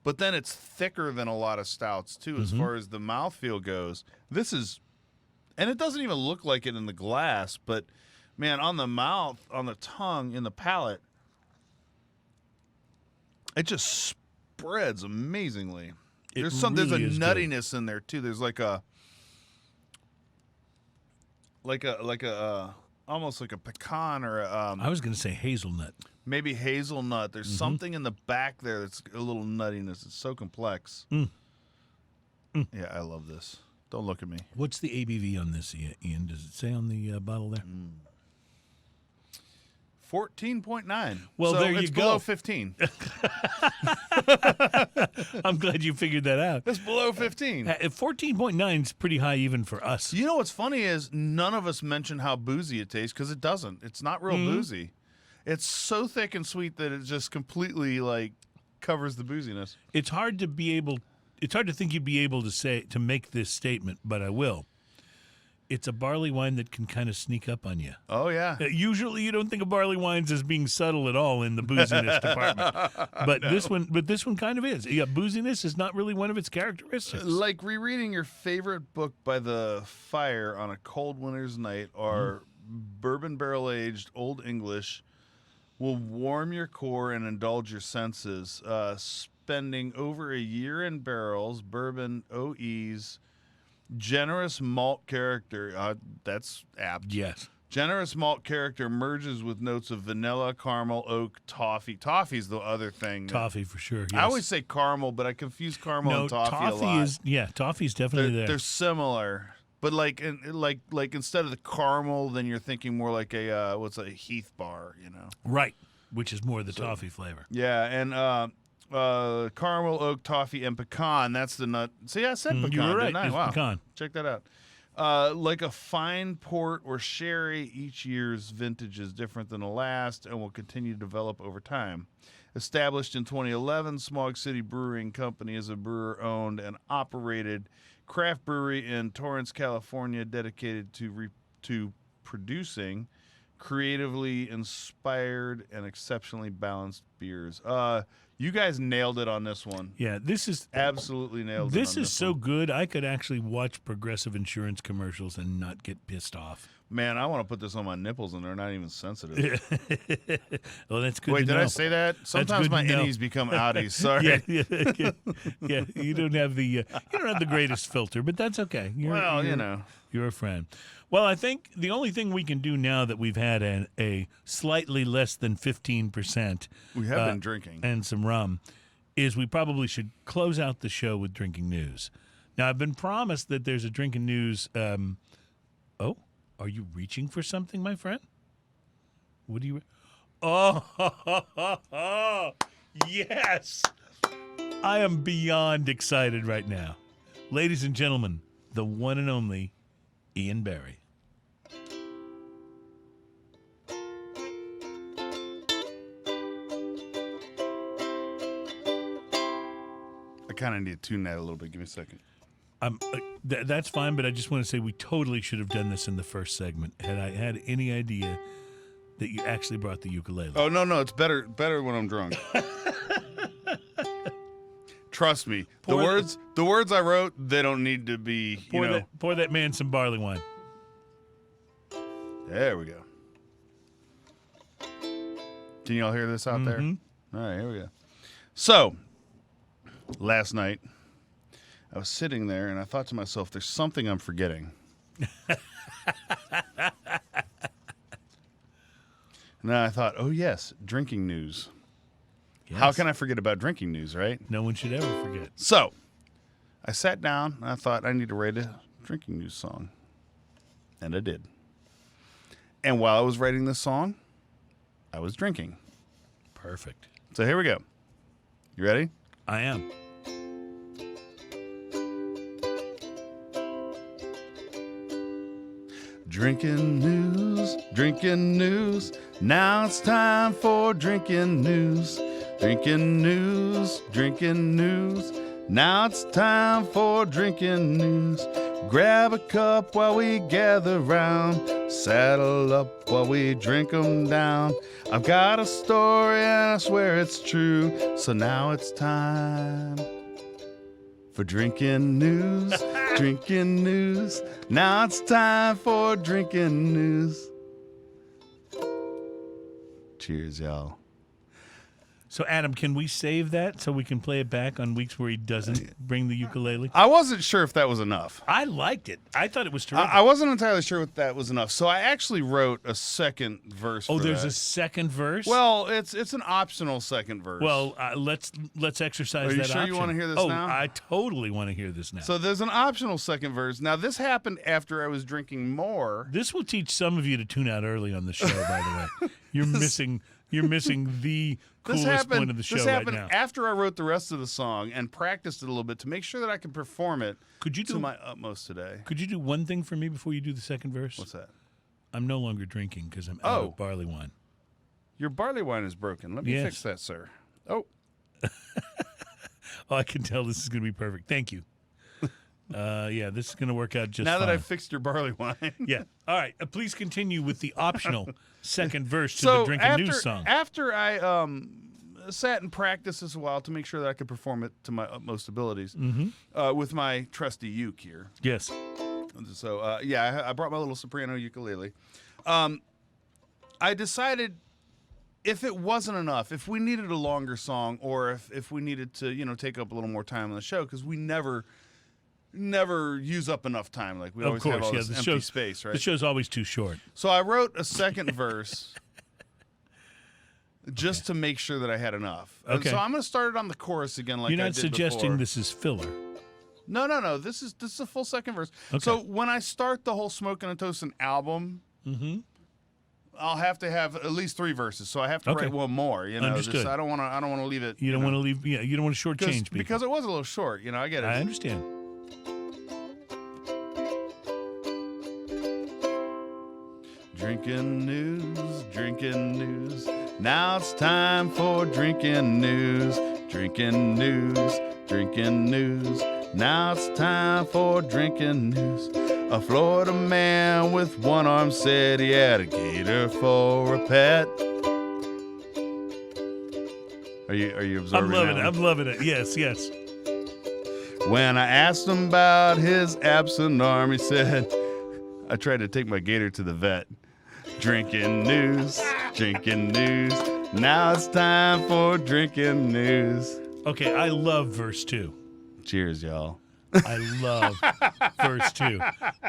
But then it's thicker than a lot of stouts too, as far as the mouthfeel goes. This is, and it doesn't even look like it in the glass, but man, on the mouth, on the tongue, in the palate, it just spreads amazingly. It There's really a is good. nuttiness in there too. There's like a almost like a pecan or I was going to say hazelnut. maybe hazelnut. There's something in the back there that's a little nuttiness. It's so complex. Yeah, I love this. Don't look at me. What's the ABV on this, Ian? Does it say on the bottle there? 14.9. Well, so there you it's go. below 15. I'm glad you figured that out. It's below 15. 14.9 is pretty high even for us. You know what's funny is none of us mention how boozy it tastes because it doesn't. It's not real boozy. It's so thick and sweet that it just completely like covers the booziness. It's hard to think you'd be able to make this statement, but I will. It's a barley wine that can kind of sneak up on you. Oh yeah. Usually, you don't think of barley wines as being subtle at all in the booziness department, but this one kind of is. Yeah, booziness is not really one of its characteristics. Like rereading your favorite book by the fire on a cold winter's night or bourbon barrel aged Old English will warm your core and indulge your senses. Spending over a year in barrels, bourbon, OEs, generous malt character, that's apt. Yes. Generous malt character merges with notes of vanilla, caramel, oak, toffee. Toffee's the other thing. Toffee for sure. Yes. I always say caramel, but I confuse caramel and toffee a lot. Toffee's definitely there. They're similar, but like instead of the caramel, then you're thinking more like a what's a Heath bar, you know? Right, which is more the toffee flavor. Yeah, and caramel, oak, toffee, and pecan. That's the nut. See, I said pecan, you were right. didn't I? It's Wow, pecan. check that out. Like a fine port or sherry, each year's vintage is different than the last and will continue to develop over time. Established in 2011, Smog City Brewing Company is a brewer-owned and operated craft brewery in Torrance, California, dedicated to producing creatively inspired and exceptionally balanced beers. You guys nailed it on this one. Yeah, this is Absolutely nailed it. This is so good. I could actually watch Progressive insurance commercials and not get pissed off. Man, I want to put this on my nipples, and they're not even sensitive. Well, that's good. Wait, to did know. I say that? Sometimes good my to know. innies become outies. Sorry. Yeah. You don't have the greatest filter, but that's okay. You're a friend. Well, I think the only thing we can do now that we've had a slightly less than 15%, We have been drinking. and some rum, is we probably should close out the show with drinking news. Now, I've been promised that there's a drinking news. Are you reaching for something, my friend? What do you? Oh, yes! I am beyond excited right now, ladies and gentlemen. The one and only Ian Barry. I kind of need to tune that a little bit. Give me a second. That's fine, but I just want to say we totally should have done this in the first segment. Had I had any idea that you actually brought the ukulele. Oh, no, it's better when I'm drunk. Trust me. The words I wrote, they don't need to be, Pour that man some barley wine. There we go. Can y'all hear this out there? Mm-hmm. All right, here we go. So, last night, I was sitting there and I thought to myself, there's something I'm forgetting. And then I thought, oh, yes, drinking news. Yes. How can I forget about drinking news, right? No one should ever forget. So, I sat down and I thought I need to write a drinking news song. And I did. And while I was writing this song, I was drinking. Perfect. So here we go. You ready? I am. Drinking news. Now it's time for drinking news. Drinking news. Now it's time for drinking news. Grab a cup while we gather round. Saddle up while we drink 'em down. I've got a story and I swear it's true. So now it's time for drinking news. Drinking news. Now it's time for drinking news. Cheers, y'all. So, Adam, can we save that so we can play it back on weeks where he doesn't bring the ukulele? I wasn't sure if that was enough. I liked it. I thought it was terrific. I wasn't entirely sure if that was enough. So I actually wrote a second verse. Oh, for there's that. a second verse? Well, it's an optional second verse. Well, let's exercise Are you that sure you option. wanna hear this oh, now? I totally want to hear this now. So there's an optional second verse. Now, this happened after I was drinking more. This will teach some of you to tune out early on the show, by the way. You're missing the coolest point of the show This right happened now. after I wrote the rest of the song and practiced it a little bit to make sure that I could perform it Could you to do my utmost today. Could you do one thing for me before you do the second verse? What's that? I'm no longer drinking because I'm out of barley wine. Your barley wine is broken. Let me Yes. fix that, sir. Oh, Oh, I can tell this is going to be perfect. Thank you. Yeah, this is going to work out just now fine. that I've fixed your barley wine. Yeah. All right. Please continue with the optional second verse to So the Drinking News song. after I sat and practiced this a while to make sure that I could perform it to my utmost abilities with my trusty uke here. Yes. So, I brought my little soprano ukulele. I decided if it wasn't enough, if we needed a longer song or if we needed to, take up a little more time on the show, because we never use up enough time. Like we always have all this empty space, right? The show's always too short. So I wrote a second verse just to make sure that I had enough. And Okay. so I'm going to start it on the chorus again like You're I not did suggesting before. this is filler. No. This is a full second verse. Okay. So when I start the whole Smokin' and Toastin' album, I'll have to have at least 3 verses. So I have to Okay. write one more. Understood. I don't want to leave it. You don't want to leave. Yeah, you don't want to shortchange people. Because it was a little short. I get it. I understand. Drinking news. Now it's time for drinking news. Drinking news. Now it's time for drinking news. A Florida man with one arm said he had a gator for a pet. Are you absorbing that one? I'm loving it. Yes. When I asked him about his absent arm, he said, I tried to take my gator to the vet. Drinking news. Now it's time for drinking news. Okay, I love verse 2. Cheers, y'all. I love verse 2.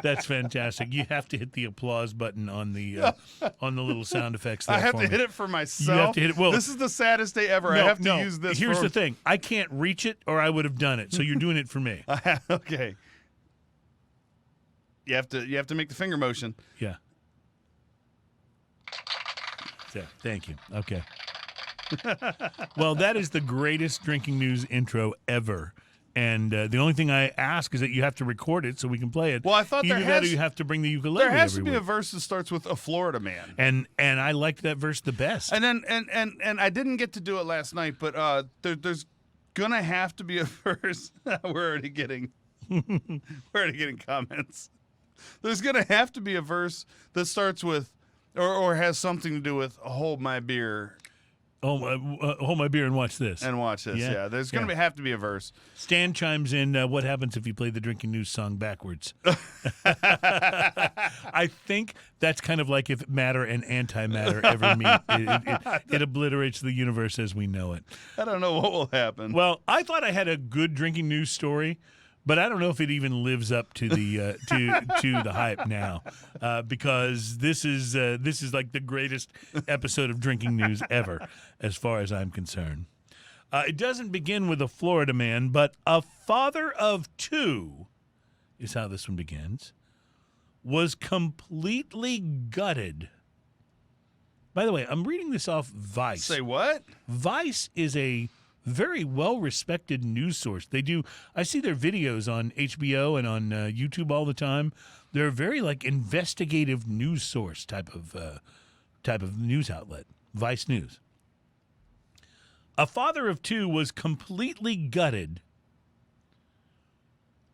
That's fantastic. You have to hit the applause button on the little sound effects there. I have for to me. hit it for myself. You have to hit it. Well, this is the saddest day ever. I have to use this. Here's the thing. I can't reach it, or I would have done it. So you're doing it for me. Okay. You have to make the finger motion. Yeah. Yeah. Thank you. Okay. Well, that is the greatest drinking news intro ever. And the only thing I ask is that you have to record it so we can play it. Well, I thought Either that or you have to bring the ukulele. There has to every be a week. verse that starts with a Florida man. And I liked that verse the best. And then and I didn't get to do it last night, but there's gonna have to be a verse. We're already getting comments. There's gonna have to be a verse that starts with or has something to do with hold my beer. Hold my beer and watch this. And watch this. Yeah, there's gonna have to be a verse. Stan chimes in. What happens if you play the drinking news song backwards? I think that's kind of like if matter and antimatter ever meet. It obliterates the universe as we know it. I don't know what will happen. Well, I thought I had a good drinking news story, but I don't know if it even lives up to the to the hype now, because this is like the greatest episode of drinking news ever, as far as I'm concerned. It doesn't begin with a Florida man, but a father of two, is how this one begins, was completely gutted. By the way, I'm reading this off Vice. Say what? Vice is a very well-respected news source. I see their videos on HBO and on YouTube all the time. They're a very investigative news source type of news outlet. Vice News. A father of two was completely gutted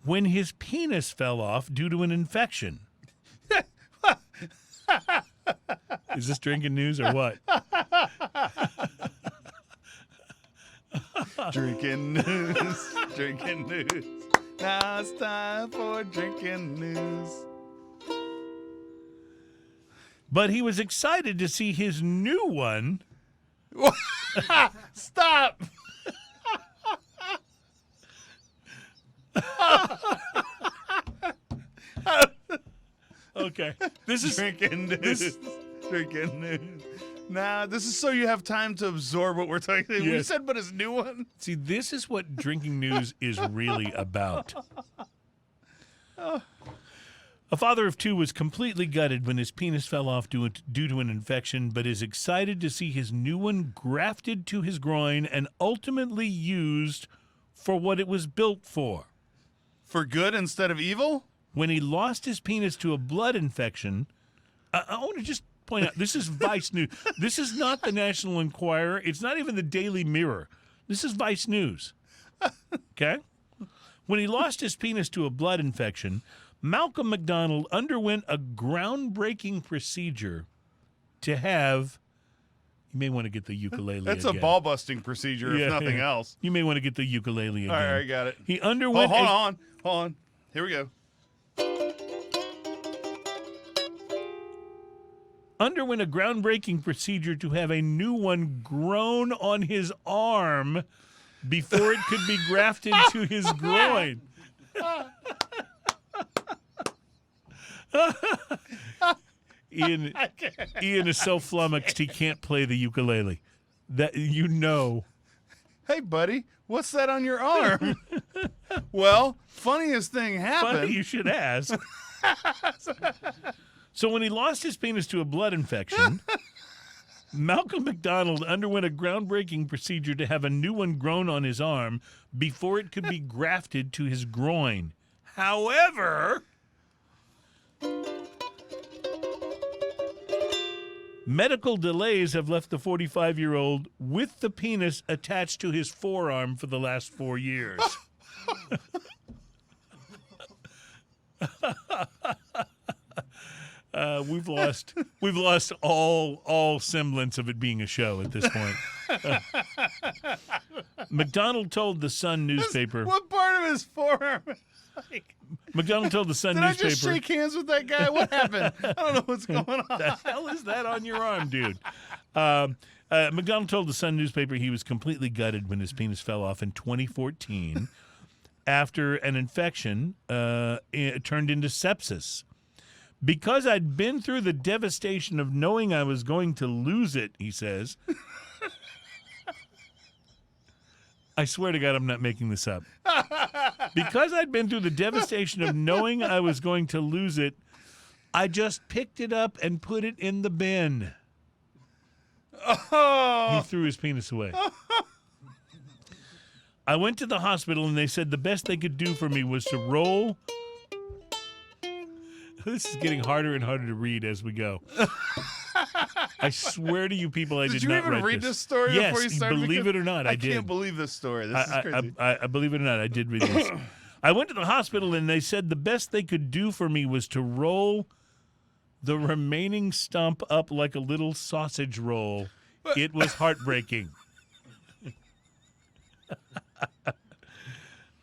when his penis fell off due to an infection. Is this drinking news or what? Drinking news. Now it's time for drinking news. But he was excited to see his new one. Stop. Okay. This is Drinking news. Drinking news. Nah, this is so you have time to absorb what we're talking about. You Yes. said, but his new one? See, this is what drinking news is really about. A father of two was completely gutted when his penis fell off due to an infection, but is excited to see his new one grafted to his groin and ultimately used for what it was built for. For good instead of evil? When he lost his penis to a blood infection, I want to just point out, this is Vice News. This is not the National Enquirer. It's not even the Daily Mirror. This is Vice News. Okay? When he lost his penis to a blood infection, Malcolm McDonald underwent a groundbreaking procedure to have... You may want to get the ukulele That's again. a ball-busting procedure, if nothing else. You may want to get the ukulele again. All right, got it. He underwent... Hold on. Here we go. Underwent a groundbreaking procedure to have a new one grown on his arm before it could be grafted to his groin. Ian is so flummoxed he can't play the ukulele. That you know. Hey, buddy, what's that on your arm? Well, funniest thing happened. Funny you should ask. So when he lost his penis to a blood infection, Malcolm McDonald underwent a groundbreaking procedure to have a new one grown on his arm before it could be grafted to his groin. However, medical delays have left the 45-year-old with the penis attached to his forearm for the last 4 years. We've lost all semblance of it being a show at this point. McDonald told the Sun newspaper. What part of his forearm? McDonald told the Sun Did newspaper. I just shake hands with that guy? What happened? I don't know what's going on. The hell is that on your arm, dude? McDonald told the Sun newspaper he was completely gutted when his penis fell off in 2014 after an infection turned into sepsis. Because I'd been through the devastation of knowing I was going to lose it, he says. I swear to God, I'm not making this up. Because I'd been through the devastation of knowing I was going to lose it, I just picked it up and put it in the bin. Oh. He threw his penis away. I went to the hospital and they said the best they could do for me was to roll. This is getting harder and harder to read as we go. I swear to you people, I did not write this. Did you even read this story yes, before you started? Believe it or not, I did. I can't believe this story. This is crazy. I believe it or not, I did read this. I went to the hospital and they said the best they could do for me was to roll the remaining stump up like a little sausage roll. It was heartbreaking.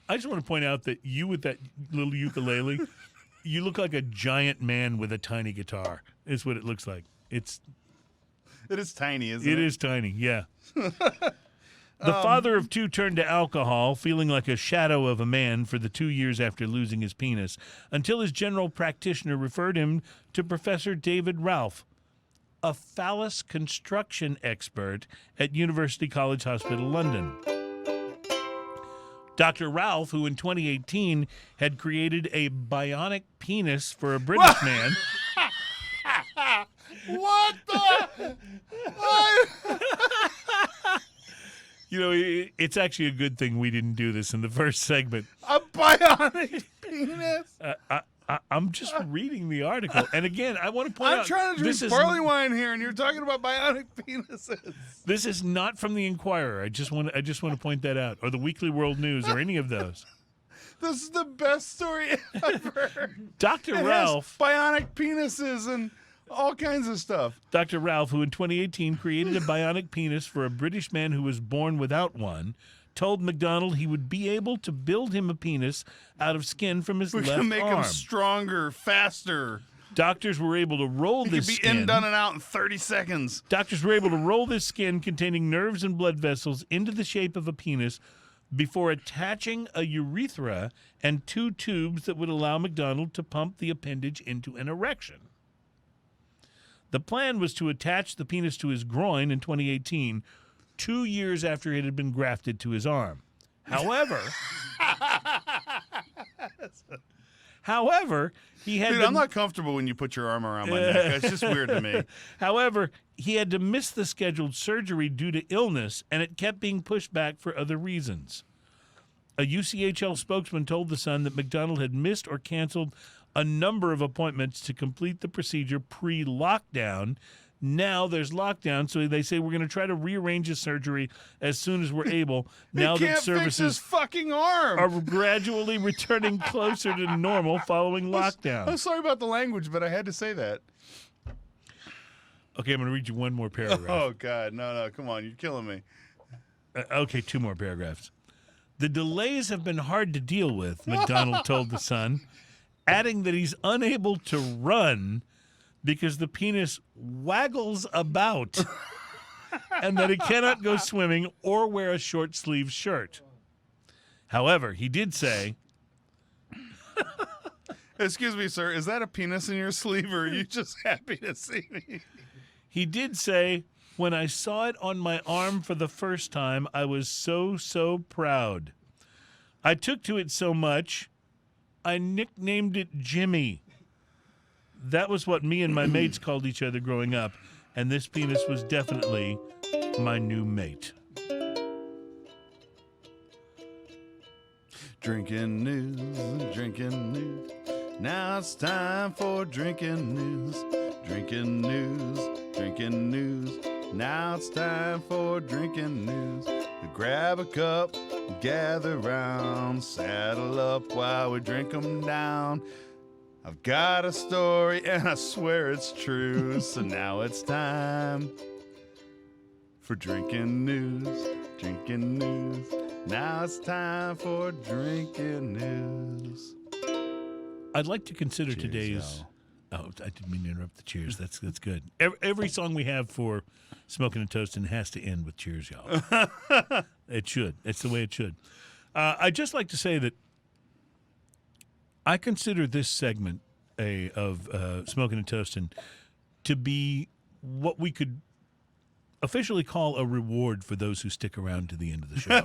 I just want to point out that you with that little ukulele, you look like a giant man with a tiny guitar. Is what it looks like. It is tiny, isn't it? It is tiny, yeah. The father of two turned to alcohol, feeling like a shadow of a man for the 2 years after losing his penis, until his general practitioner referred him to Professor David Ralph, a phallus construction expert at University College Hospital, London. Dr. Ralph, who in 2018 had created a bionic penis for a British man. What the? What? You know, it's actually a good thing we didn't do this in the first segment. A bionic penis? I'm just reading the article. And again, I want to point out. I'm trying to drink barley wine here, and you're talking about bionic penises. This is not from the Inquirer. I just want to point that out. Or the Weekly World News, or any of those. This is the best story ever. Dr. Ralph. Bionic penises and all kinds of stuff. Dr. Ralph, who in 2018 created a bionic penis for a British man who was born without one, told McDonald he would be able to build him a penis out of skin from his left arm. We can make him stronger, faster. Doctors were able to roll this skin. He could be in, done, and out in 30 seconds. Doctors were able to roll this skin containing nerves and blood vessels into the shape of a penis before attaching a urethra and 2 tubes that would allow McDonald to pump the appendage into an erection. The plan was to attach the penis to his groin in 2018, 2 years after it had been grafted to his arm. However, he had I'm not comfortable when you put your arm around my neck. It's just weird to me. However, he had to miss the scheduled surgery due to illness, and it kept being pushed back for other reasons. A UCHL spokesman told The Sun that McDonald had missed or canceled a number of appointments to complete the procedure pre-lockdown. Now there's lockdown, so they say we're going to try to rearrange his surgery as soon as we're able. Now that services fix his fucking arm. are gradually returning closer to normal following lockdown. I'm sorry about the language, but I had to say that. Okay, I'm going to read you one more paragraph. Oh, God. No, come on. You're killing me. Okay, 2 more paragraphs. The delays have been hard to deal with, McDonald told The Sun, adding that he's unable to run because the penis waggles about and that he cannot go swimming or wear a short-sleeved shirt. However, he did say... Excuse me, sir. Is that a penis in your sleeve, or are you just happy to see me? He did say, when I saw it on my arm for the first time, I was so proud. I took to it so much, I nicknamed it Jimmy. That was what me and my mates called each other growing up, and this penis was definitely my new mate. Drinking news. Now it's time for drinking news. Drinking news. Now it's time for drinking news. Grab a cup, gather round, saddle up while we drink 'em down. I've got a story and I swear it's true. So now it's time for drinking news. Drinking news. Now it's time for drinking news. I'd like to consider Cheers, today's. y'all. Oh, I didn't mean to interrupt the cheers. That's good. Every song we have for Smoking and Toasting has to end with cheers, y'all. It should. It's the way it should. I'd just like to say that I consider this segment of Smoking and Toasting to be what we could officially call a reward for those who stick around to the end of the show.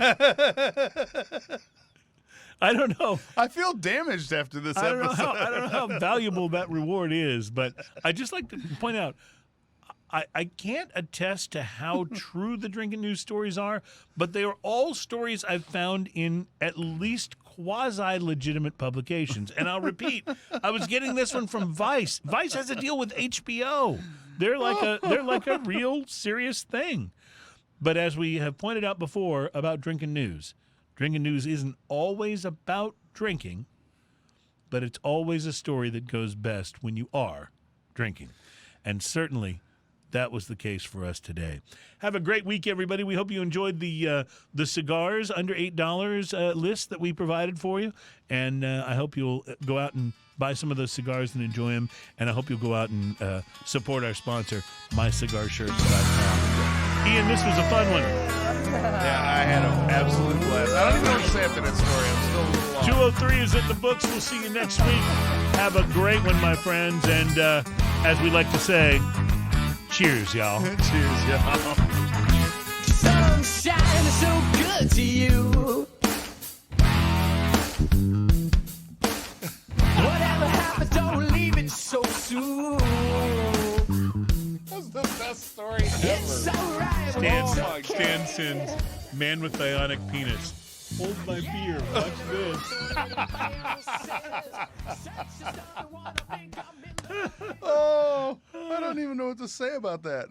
I don't know. I feel damaged after this I don't episode. know how valuable that reward is, but I just like to point out I can't attest to how true the drinking news stories are, but they are all stories I've found in at least quasi-legitimate publications. And I'll repeat, I was getting this one from Vice. Vice has a deal with HBO. They're like a real serious thing. But as we have pointed out before about drinking news isn't always about drinking, but it's always a story that goes best when you are drinking. And certainly that was the case for us today. Have a great week, everybody. We hope you enjoyed the cigars under $8 list that we provided for you. And I hope you'll go out and buy some of those cigars and enjoy them. And I hope you'll go out and support our sponsor, MyCigarShirts.com. Ian, this was a fun one. Yeah, I had an absolute blast. I don't even know what to say after that story. I'm still a little lost. 203 is in the books. We'll see you next week. Have a great one, my friends. And as we like to say, cheers, y'all. Cheers, y'all. Sunshine is so good to you. Whatever happens, don't leave it so soon. That's the best story ever. It's alright. Stan sins, man with bionic penis. Hold my beer. Watch this. Oh, I don't even know what to say about that.